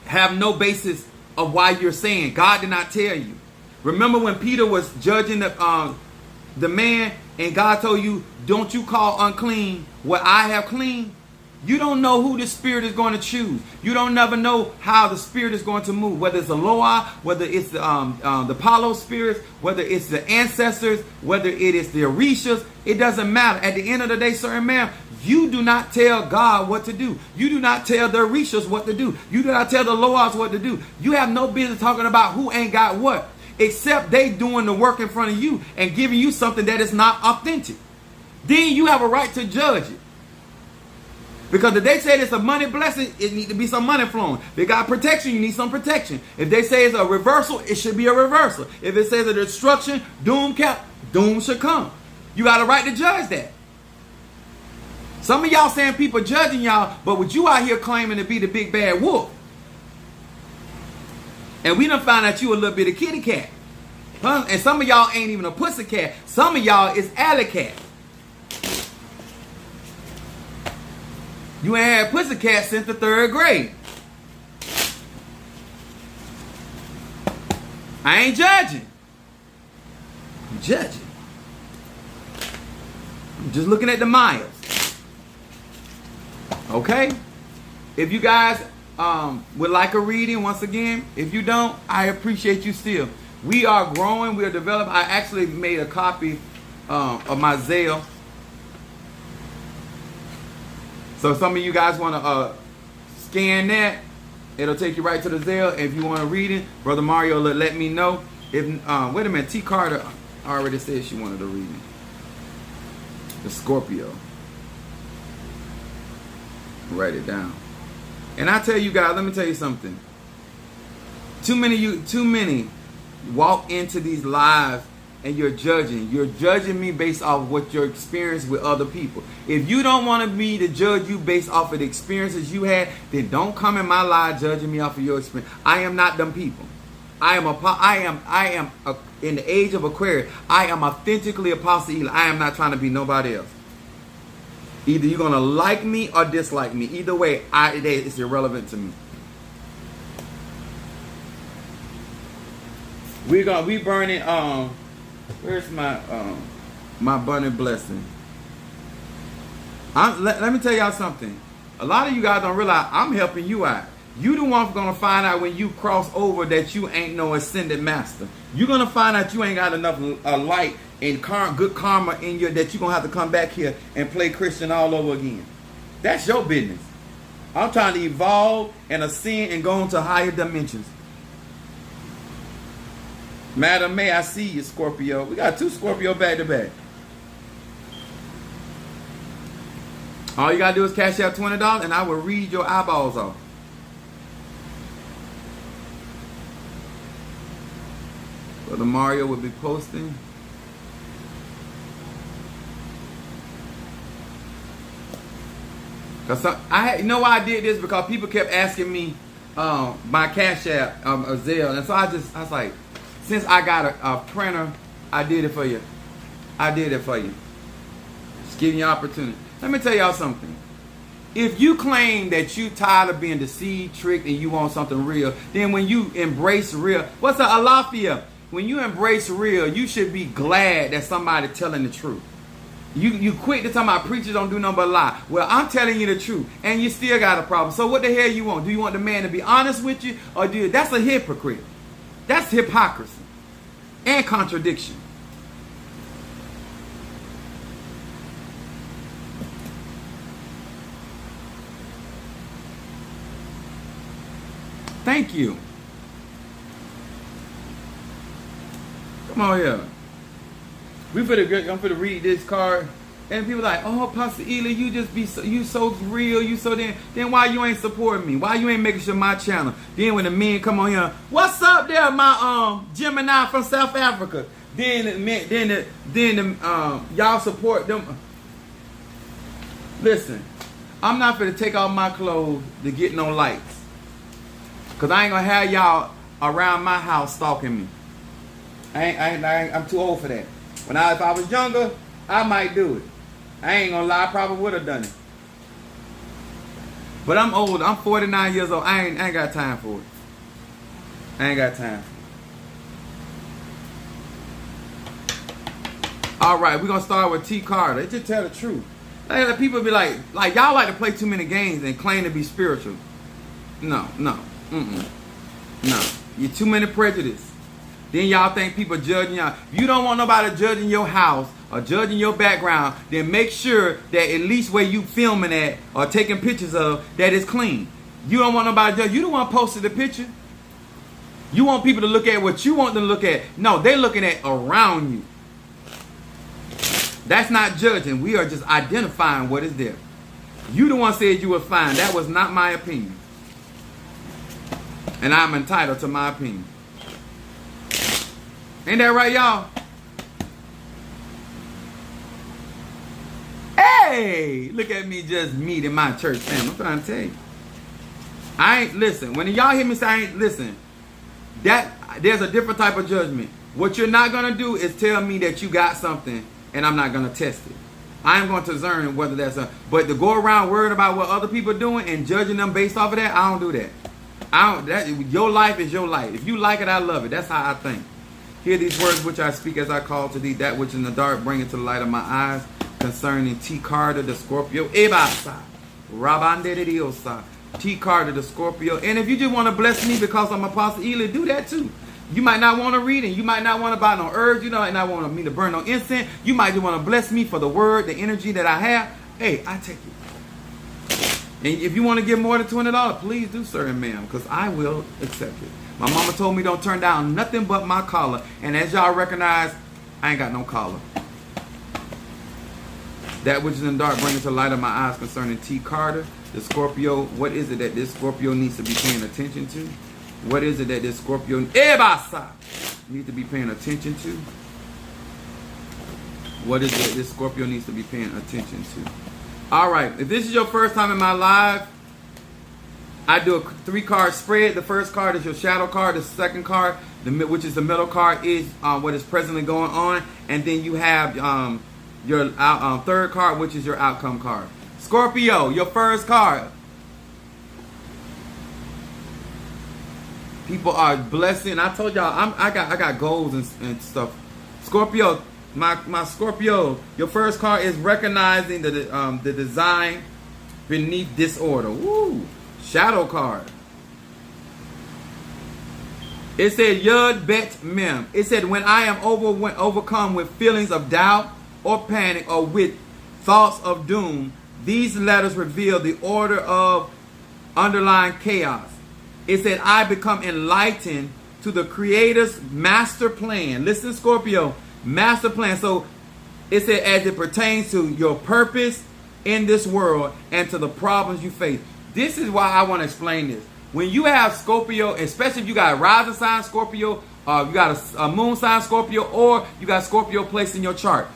have no basis of why you're saying. God did not tell you. Remember when Peter was judging the man, and God told you, don't you call unclean what I have clean? You don't know who the Spirit is going to choose. You don't never know how the Spirit is going to move. Whether it's the Loa, whether it's the Apollo spirits, whether it's the ancestors, whether it is the Orishas, it doesn't matter. At the end of the day, sir and ma'am, you do not tell God what to do. You do not tell the Orishas what to do. You do not tell the Loas what to do. You have no business talking about who ain't got what, except they doing the work in front of you and giving you something that is not authentic. Then you have a right to judge it. Because if they say it's a money blessing, it needs to be some money flowing. If they got protection, you need some protection. If they say it's a reversal, it should be a reversal. If it says a destruction, doom should come. You got a right to judge that. Some of y'all saying people judging y'all, but with you out here claiming to be the big bad wolf. And we done found out you a little bit of kitty cat. Huh? And some of y'all ain't even a pussy cat. Some of y'all is alley cat. You ain't had pussycat since the 3rd grade. I ain't judging. I'm judging. I'm just looking at the miles. Okay? If you guys would like a reading, once again, if you don't, I appreciate you still. We are growing. We are developing. I actually made a copy of my Zelle. So some of you guys want to scan that. It'll take you right to the Zelle. If you want to read it, Brother Mario, let me know. If wait a minute, T. Carter already said she wanted to read it. The Scorpio. Write it down. And I tell you guys, let me tell you something. Too many walk into these lives and you're judging. You're judging me based off what your experience with other people. If you don't want me to judge you based off of the experiences you had, then don't come in my life judging me off of your experience. I am not them people. I am in the age of Aquarius. I am authentically Apostle Eli. I am not trying to be nobody else. Either you're gonna like me or dislike me. Either way, it's irrelevant to me. We burning. Where's my my burning blessing? Let me tell y'all something. A lot of you guys don't realize I'm helping you out. You the one gonna find out when you cross over that you ain't no ascended master. You're gonna find out you ain't got enough light and good karma in you that you're gonna have to come back here and play Christian all over again. That's your business. I'm trying to evolve and ascend and go into higher dimensions. Madam May, I see you, Scorpio. We got 2 Scorpio back to back. All you gotta do is cash out $20 and I will read your eyeballs off. Brother Mario will be posting. You know why I did this? Because people kept asking me my cash app, a Zelle. And so I was like, since I got a printer, I did it for you. I did it for you. Just giving you an opportunity. Let me tell y'all something. If you claim that you tired of being deceived, tricked, and you want something real, then when you embrace real, what's a alafia? When you embrace real, you should be glad that somebody telling the truth. You quit to talk about preachers don't do nothing but lie. Well, I'm telling you the truth, and you still got a problem. So what the hell you want? Do you want the man to be honest with you, or do you? That's a hypocrite. That's hypocrisy and contradiction. Thank you. Come on here. I'm finna read this card. And people like, oh, Pastor Ely, you so real, you so then why you ain't supporting me? Why you ain't making sure my channel? Then when the men come on here, what's up there, my Gemini from South Africa? Then y'all support them. Listen, I'm not finna take off my clothes to get no likes. Cause I ain't gonna have y'all around my house stalking me. I'm too old for that. If I was younger, I might do it. I ain't gonna lie, I probably would have done it. But I'm old. I'm 49 years old. I ain't got time for it. I ain't got time. All right, we're going to start with T. Carter. Just tell the truth. Like, people be like y'all like to play too many games and claim to be spiritual. No. No. You're too many prejudice. Then y'all think people judging y'all. If you don't want nobody judging your house or judging your background, then make sure that at least where you filming at or taking pictures of, that is clean. You don't want nobody judge. You don't want to post the picture. You want people to look at what you want them to look at. No, they're looking at around you. That's not judging. We are just identifying what is there. You the one said you were fine. That was not my opinion. And I'm entitled to my opinion. Ain't that right, y'all? Hey, look at me just meeting my church family. I'm trying to tell you. I ain't, listen, when y'all hear me say I ain't, listen, there's a different type of judgment. What you're not going to do is tell me that you got something and I'm not going to test it. I'm going to discern whether that's a, but to go around worrying about what other people are doing and judging them based off of that, I don't do that. Your life is your life. If you like it, I love it. That's how I think. Hear these words which I speak as I call to thee, that which in the dark bring it to the light of my eyes, concerning T. Carter the Scorpio. Ebasa. Rabandediosa. T. Carter the Scorpio. And if you just want to bless me because I'm Apostle Eli, do that too. You might not want to read it. You might not want to buy no herbs. You might not want me to burn no incense. You might just want to bless me for the word, the energy that I have. Hey, I take it. And if you want to give more than $20, please do, sir and ma'am, because I will accept it. My mama told me don't turn down nothing but my collar. And as y'all recognize, I ain't got no collar. That which is in the dark bring it to the light of my eyes, concerning T. Carter, the Scorpio. What is it that this Scorpio needs to be paying attention to? What is it that this Scorpio needs to be paying attention to? What is it that this Scorpio needs to be paying attention to? All right. If this is your first time in my live, I do a 3-card spread. The first card is your shadow card. The second card, which is the middle card, is what is presently going on. And then you have your third card, which is your outcome card. Scorpio, your first card. People are blessing. I told y'all I got goals and stuff. Scorpio, my Scorpio, your first card is recognizing the design beneath disorder. Woo! Shadow card. It said Yud Bet Mem. It said when I am overcome with feelings of doubt or panic or with thoughts of doom, these letters reveal the order of underlying chaos. It said I become enlightened to the Creator's master plan. Listen, Scorpio, master plan. So it said as it pertains to your purpose in this world and to the problems you face. This is why I want to explain this. When you have Scorpio, especially if you got a rising sign Scorpio, you got a moon sign Scorpio, or you got Scorpio placed in your chart.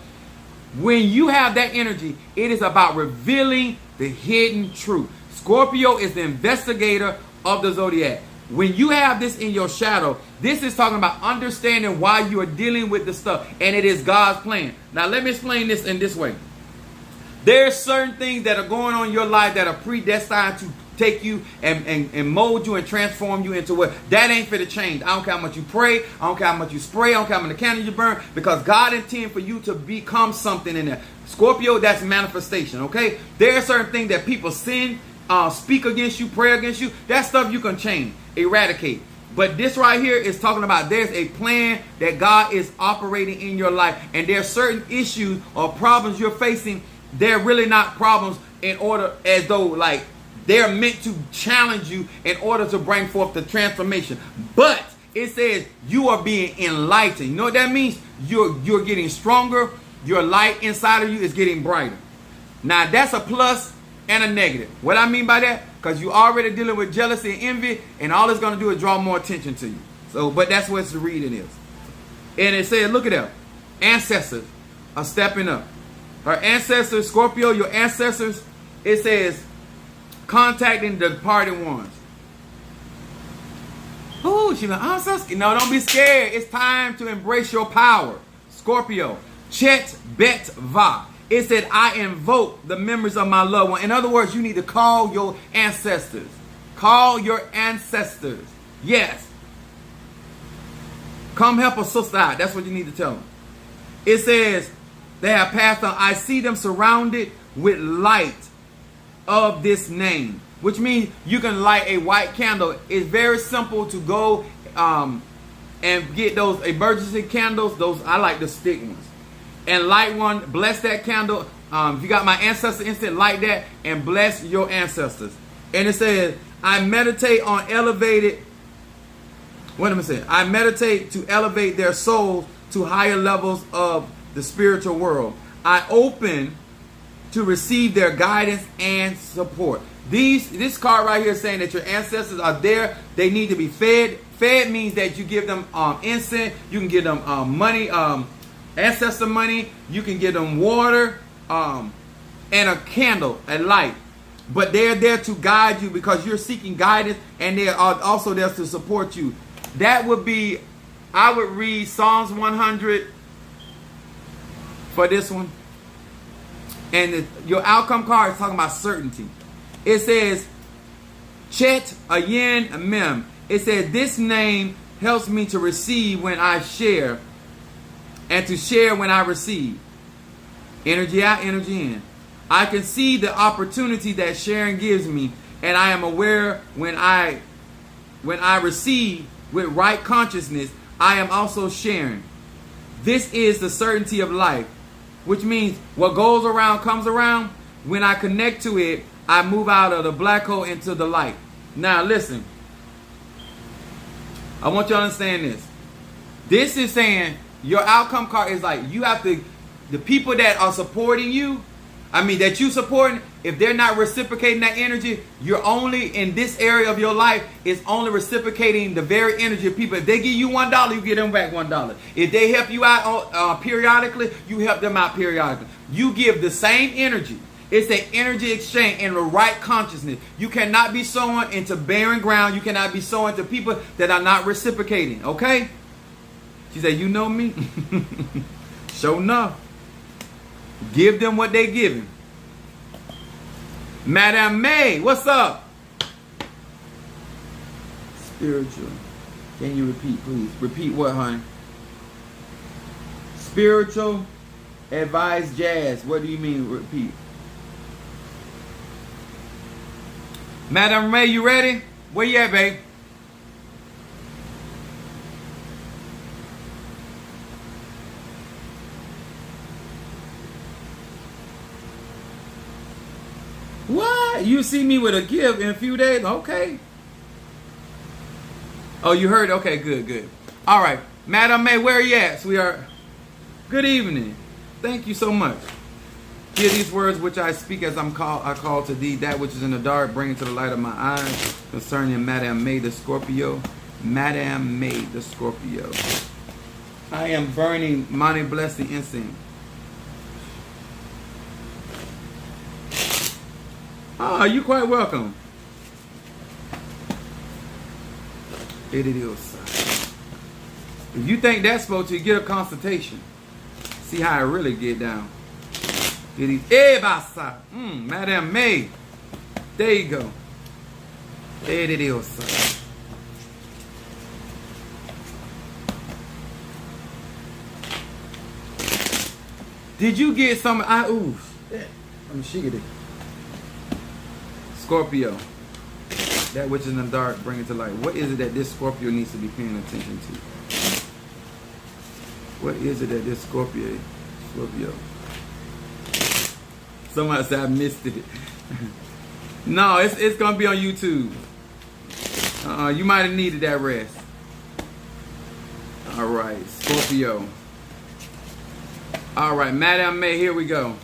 When you have that energy, it is about revealing the hidden truth. Scorpio is the investigator of the zodiac. When you have this in your shadow, this is talking about understanding why you are dealing with the stuff, and it is God's plan. Now let me explain this in this way. There's certain things that are going on in your life that are predestined to take you and mold you and transform you into what that ain't for to change. I don't care how much you pray, I don't care how much you spray, I don't care how many candles you burn, because God intended for you to become something in there. Scorpio, that's manifestation, okay? There are certain things that people sin, speak against you, pray against you. That stuff you can change, eradicate. But this right here is talking about there's a plan that God is operating in your life, and there's certain issues or problems you're facing. They're really not problems in order as though like they're meant to challenge you in order to bring forth the transformation. But it says you are being enlightened. You know what that means? You're getting stronger. Your light inside of you is getting brighter. Now that's a plus and a negative. What I mean by that? Because you're already dealing with jealousy and envy, and all it's going to do is draw more attention to you. So, but that's what the reading is. And it says, look at them. Ancestors are stepping up. Her ancestors, Scorpio, your ancestors, it says, contacting the departed ones. Oh, she's like, I'm so scared. No, don't be scared. It's time to embrace your power. Scorpio, Chet Bet Va. It said, I invoke the memories of my loved one. In other words, you need to call your ancestors. Call your ancestors. Yes. Come help a sister out. That's what you need to tell them. It says, they have passed on. I see them surrounded with light of this name. Which means you can light a white candle. It's very simple to go and get those emergency candles. Those, I like the stick ones. And light one, bless that candle. If you got my ancestor instant, light that and bless your ancestors. And it says, I meditate on elevated, what am I saying? I meditate to elevate their souls to higher levels of the spiritual world. I open to receive their guidance and support. This card right here is saying that your ancestors are there. They need to be fed. Fed means that you give them incense. You can give them money, ancestor money. You can give them water and a candle, a light. But they're there to guide you because you're seeking guidance, and they are also there to support you. That would be, I would read Psalms 100 for this one. And your outcome card is talking about certainty. It says, Chet Ayin Mem. It says, this name helps me to receive when I share and to share when I receive. Energy out, energy in. I can see the opportunity that sharing gives me, and I am aware when I receive with right consciousness, I am also sharing. This is the certainty of life, which means what goes around comes around. When I connect to it, I move out of the black hole into the light. Now listen, I want you to understand this. This is saying your outcome card is like, you have to, the people that are supporting you, that you supporting, if they're not reciprocating that energy, you're only in this area of your life is only reciprocating the very energy of people. If they give you $1, you give them back $1. If they help you out periodically, you help them out periodically. You give the same energy. It's an energy exchange in the right consciousness. You cannot be sowing into barren ground. You cannot be sowing to people that are not reciprocating. Okay? She said, you know me? Sure enough. Give them what they giving. Madame May, what's up? Spiritual. Can you repeat, please? Repeat what, hon? Spiritual advice jazz. What do you mean, repeat? Madame May, you ready? Where you at, babe? What? You see me with a gift in a few days? Okay. Oh, you heard? Okay, good, good. All right. Madam May, where are you at, sweetheart? Good evening. Thank you so much. Hear these words which I speak as I call to thee, that which is in the dark, bring it to the light of my eyes, concerning Madame May the Scorpio. Madame May the Scorpio. I am burning money blessing incense. Ah, you're quite welcome. It is. If you think that's supposed to, get a consultation. See how I really get down. It is. Madame May. There you go. It is. Did you get some? Let me shake it. Scorpio. That which is in the dark, bring it to light. What is it that this Scorpio needs to be paying attention to? What is it that this Scorpio? Somebody said I missed it. No, it's gonna be on YouTube. You might have needed that rest. All right, Scorpio. All right, Madame May, here we go.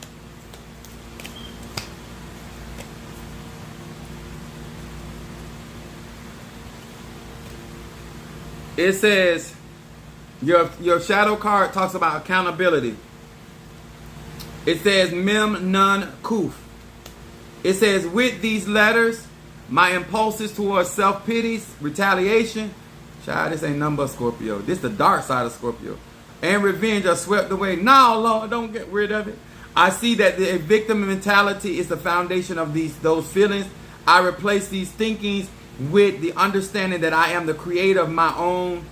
It says, your shadow card talks about accountability. It says, Mem Nun Kuf. It says, with these letters, my impulses towards self-pity, retaliation, child, this ain't nothing but Scorpio. This the dark side of Scorpio. And revenge are swept away. No, Lord, don't get rid of it. I see that the victim mentality is the foundation of those feelings. I replace these thinkings with the understanding that I am the creator of my own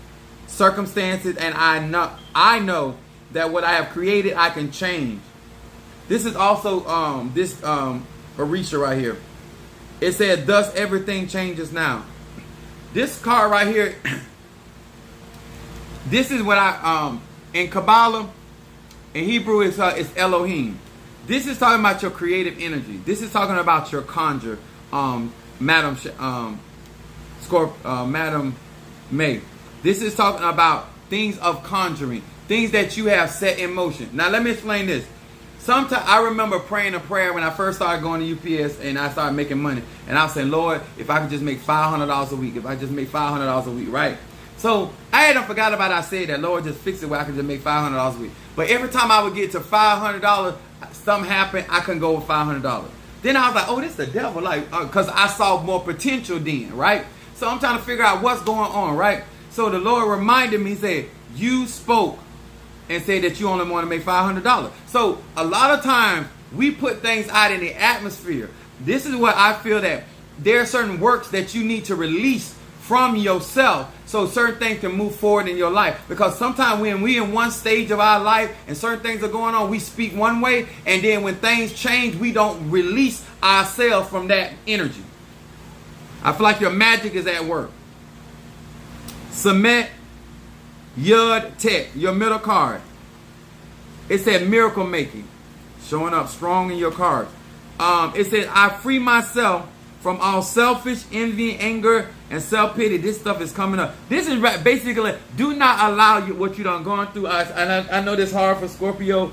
circumstances, and I know that what I have created I can change. This is also Orisha right here. It said, thus everything changes now. This card right here, this is what I in Kabbalah, in Hebrew it's Elohim. This is talking about your creative energy. This is talking about your conjure, Madam May. This is talking about things of conjuring, things that you have set in motion. Now let me explain this. Sometimes I remember praying a prayer when I first started going to UPS and I started making money. And I was saying, Lord, if I could just make $500 a week, if I just make $500 a week, right? So I hadn't forgot about it. I said that, Lord, just fix it where I can just make $500 a week. But every time I would get to $500, something happened, I couldn't go over $500. Then I was like, oh, this is the devil, like, because I saw more potential then, right? So I'm trying to figure out what's going on, right? So the Lord reminded me, said, you spoke and say that you only want to make $500. So a lot of times we put things out in the atmosphere. This is what I feel, that there are certain works that you need to release from yourself so certain things can move forward in your life. Because sometimes when we in one stage of our life and certain things are going on, we speak one way, and then when things change, we don't release ourselves from that energy. I feel like your magic is at work. Cement Yud Tet, your middle card. It said miracle making, showing up strong in your cards. It said, I free myself from all selfish, envy, anger, and self-pity. This stuff is coming up. This is basically, do not allow what you done gone through. I know this hard for Scorpio,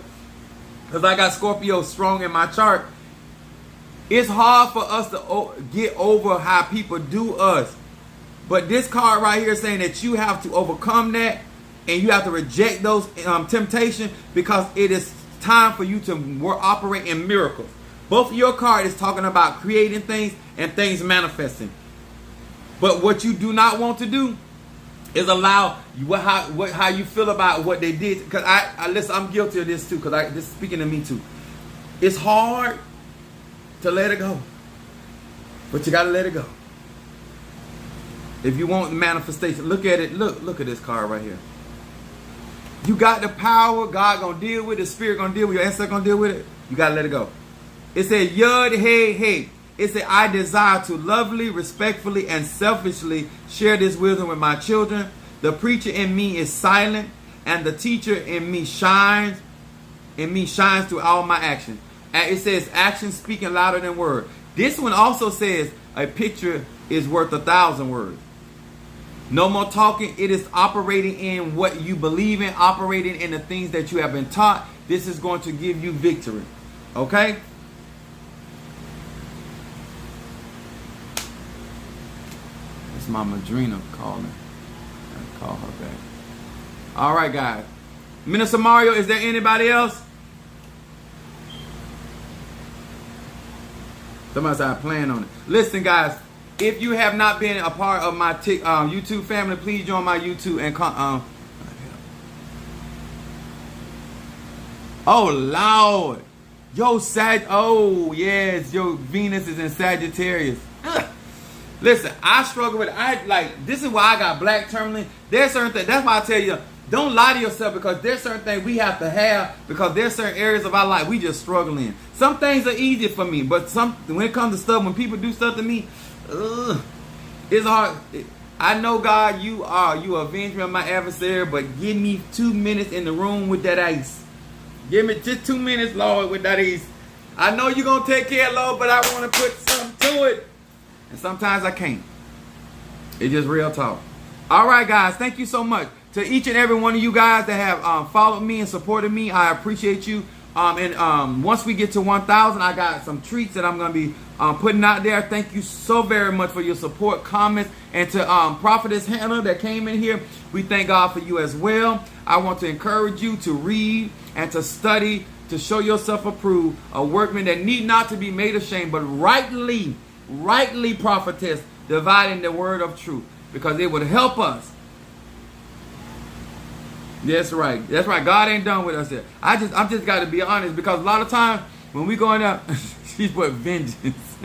because I got Scorpio strong in my chart. It's hard for us to get over how people do us. But this card right here is saying that you have to overcome that, and you have to reject those temptations, because it is time for you to operate in miracles. Both of your cards is talking about creating things and things manifesting. But what you do not want to do is allow how you feel about what they did. Because listen, I'm guilty of this too. Because this is speaking to me too. It's hard to let it go, but you gotta let it go. If you want manifestation, look at it. Look at this card right here. You got the power. God gonna deal with it. The Spirit gonna deal with it. Your ancestor gonna deal with it. You gotta let it go. It said Yud Hey Hey. It said, I desire to lovingly, respectfully, and selfishly share this wisdom with my children. The preacher in me is silent, and the teacher in me shines. Through all my actions. And it says action speaking louder than word. This one also says a picture is worth 1,000 words. No more talking. It is operating in what you believe in, operating in the things that you have been taught. This is going to give you victory. Okay? It's my Madrina calling. I'll call her back. All right, guys. Minister Mario, is there anybody else? Somebody started playing on it. Listen, guys. If you have not been a part of my YouTube family, please join my YouTube and oh Lord, oh yes, your Venus is in Sagittarius. Listen, I struggle with this is why I got black tourmaline. There's certain things. That's why I tell you, don't lie to yourself, because there's certain things we have to have, because there's certain areas of our life we just struggle in. Some things are easy for me, but when it comes to stuff, when people do stuff to me, it's hard. I know, God, you avenge me of my adversary, but give me 2 minutes in the room with that ice. Give me just 2 minutes, Lord, with that ice. I know you're going to take care, Lord, but I want to put something to it. And sometimes I can't. It's just real talk. All right, guys, thank you so much. To each and every one of you guys that have followed me and supported me, I appreciate you. Once we get to 1,000, I got some treats that I'm going to be putting out there. Thank you so very much for your support, comments, and to Prophetess Hannah that came in here. We thank God for you as well. I want to encourage you to read and to study, to show yourself approved, a workman that need not to be made ashamed, but rightly prophetess, dividing the word of truth, because it would help us That's right. That's right. God ain't done with us yet. I'm just got to be honest, because a lot of times when we going up, she's put vengeance.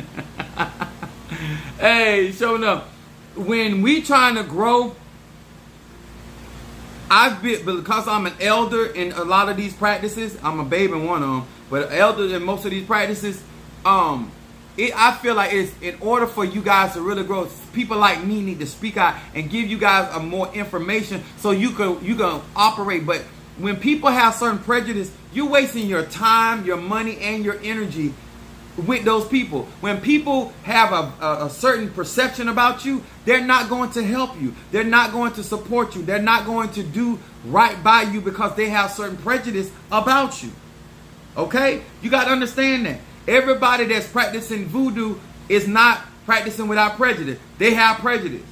Hey, showing up. When we trying to grow, because I'm an elder in a lot of these practices. I'm a babe in one of them, but an elder in most of these practices. I feel like it's in order for you guys to really grow. People like me need to speak out and give you guys more information so you can operate. But when people have certain prejudice, you're wasting your time, your money, and your energy with those people. When people have a certain perception about you, they're not going to help you. They're not going to support you. They're not going to do right by you because they have certain prejudice about you. Okay? You got to understand that. Everybody that's practicing voodoo is not practicing without prejudice. They have prejudice.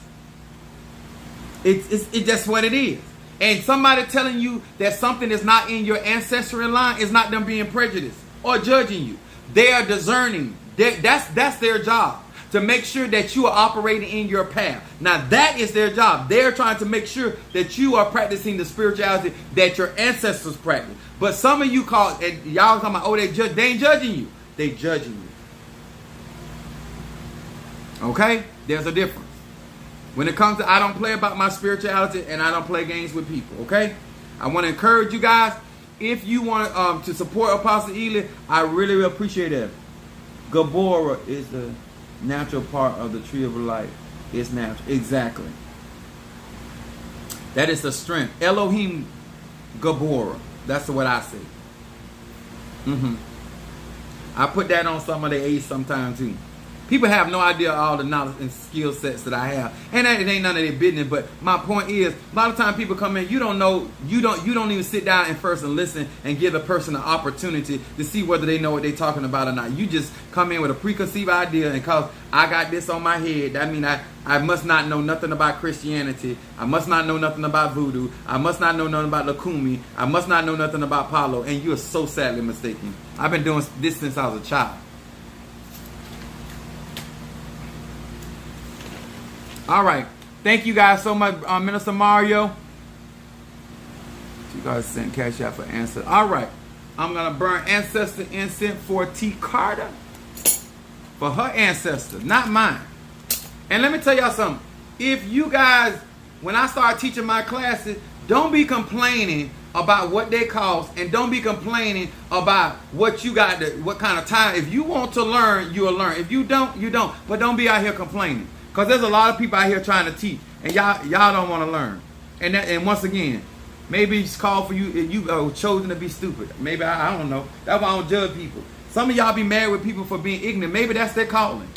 It's just what it is. And somebody telling you that something is not in your ancestral line is not them being prejudiced or judging you. They are discerning. That's their job, to make sure that you are operating in your path. Now that is their job. They're trying to make sure that you are practicing the spirituality that your ancestors practiced. But some of you and y'all talking about, they ain't judging you. They judging you. Okay? There's a difference. When it comes to, I don't play about my spirituality and I don't play games with people. Okay? I want to encourage you guys. If you want to support Apostle Ely, I really appreciate it. Gabora is the natural part of the tree of life. It's natural. Exactly. That is the strength. Elohim Gabora. That's what I say. I put that on some of the A's sometimes too. People have no idea all the knowledge and skill sets that I have, and it ain't none of their business. But my point is, a lot of times people come in, you don't even sit down and first and listen and give a person an opportunity to see whether they know what they're talking about or not. You just come in with a preconceived idea, and cause I got this on my head, that mean I must not know nothing about Christianity. I must not know nothing about voodoo. I must not know nothing about Lakumi. I must not know nothing about Palo. And you are so sadly mistaken. I've been doing this since I was a child. All right. Thank you guys so much, Minister Mario. You guys sent cash out for answer. All right. I'm going to burn ancestor incense for T. Carter. For her ancestor, not mine. And let me tell y'all something. If you guys, when I start teaching my classes, don't be complaining about what they cost, and don't be complaining about what you got, what kind of time. If you want to learn, you'll learn. If you don't, you don't. But don't be out here complaining. Because there's a lot of people out here trying to teach, and y'all don't want to learn. And once again, maybe it's called for you, you are chosen to be stupid. Maybe, I don't know. That's why I don't judge people. Some of y'all be mad with people for being ignorant. Maybe that's their calling.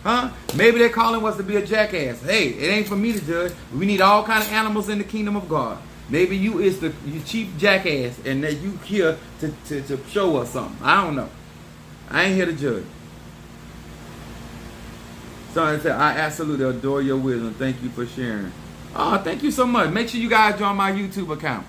Huh? Maybe their calling was to be a jackass. Hey, it ain't for me to judge. We need all kind of animals in the kingdom of God. Maybe you chief jackass, and that you here to show us something. I don't know. I ain't here to judge. Somebody said, I absolutely adore your wisdom. Thank you for sharing. Oh, thank you so much. Make sure you guys join my YouTube account.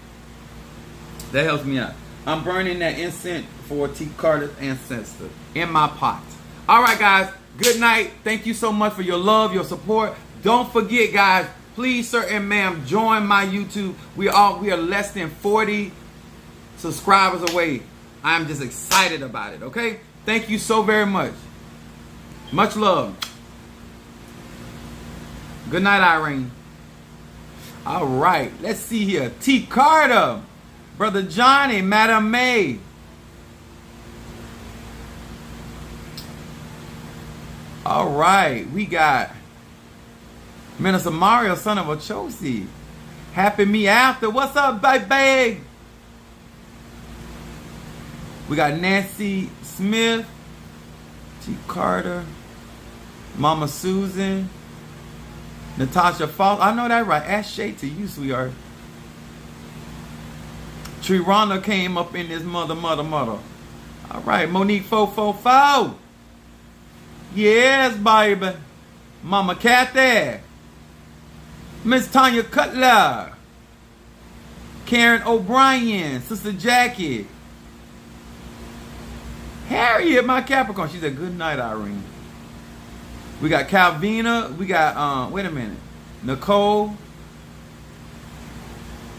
That helps me out. I'm burning that incense for T. Carter's ancestor in my pot. All right, guys. Good night. Thank you so much for your love, your support. Don't forget, guys, please, sir and ma'am, join my YouTube. We are less than 40 subscribers away. I'm just excited about it, okay? Thank you so very much. Much love. Good night, Irene. All right, let's see here. T. Carter, Brother Johnny, Madam May. All right, we got Minister Mario, son of a Chosi. Happy me after. What's up, baby? We got Nancy Smith, T. Carter, Mama Susan, Natasha Fall. I know that right. Ask Shay to you, sweetheart. Trirana came up in this mother. All right, Monique 444. Yes, baby. Mama Kathy. Miss Tanya Cutler. Karen O'Brien. Sister Jackie. Harriet, my Capricorn. She said, good night, Irene. We got Calvina. We got, wait a minute. Nicole.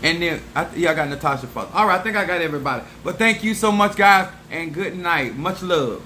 And then, yeah, I got Natasha first. All right, I think I got everybody. But thank you so much, guys, and good night. Much love.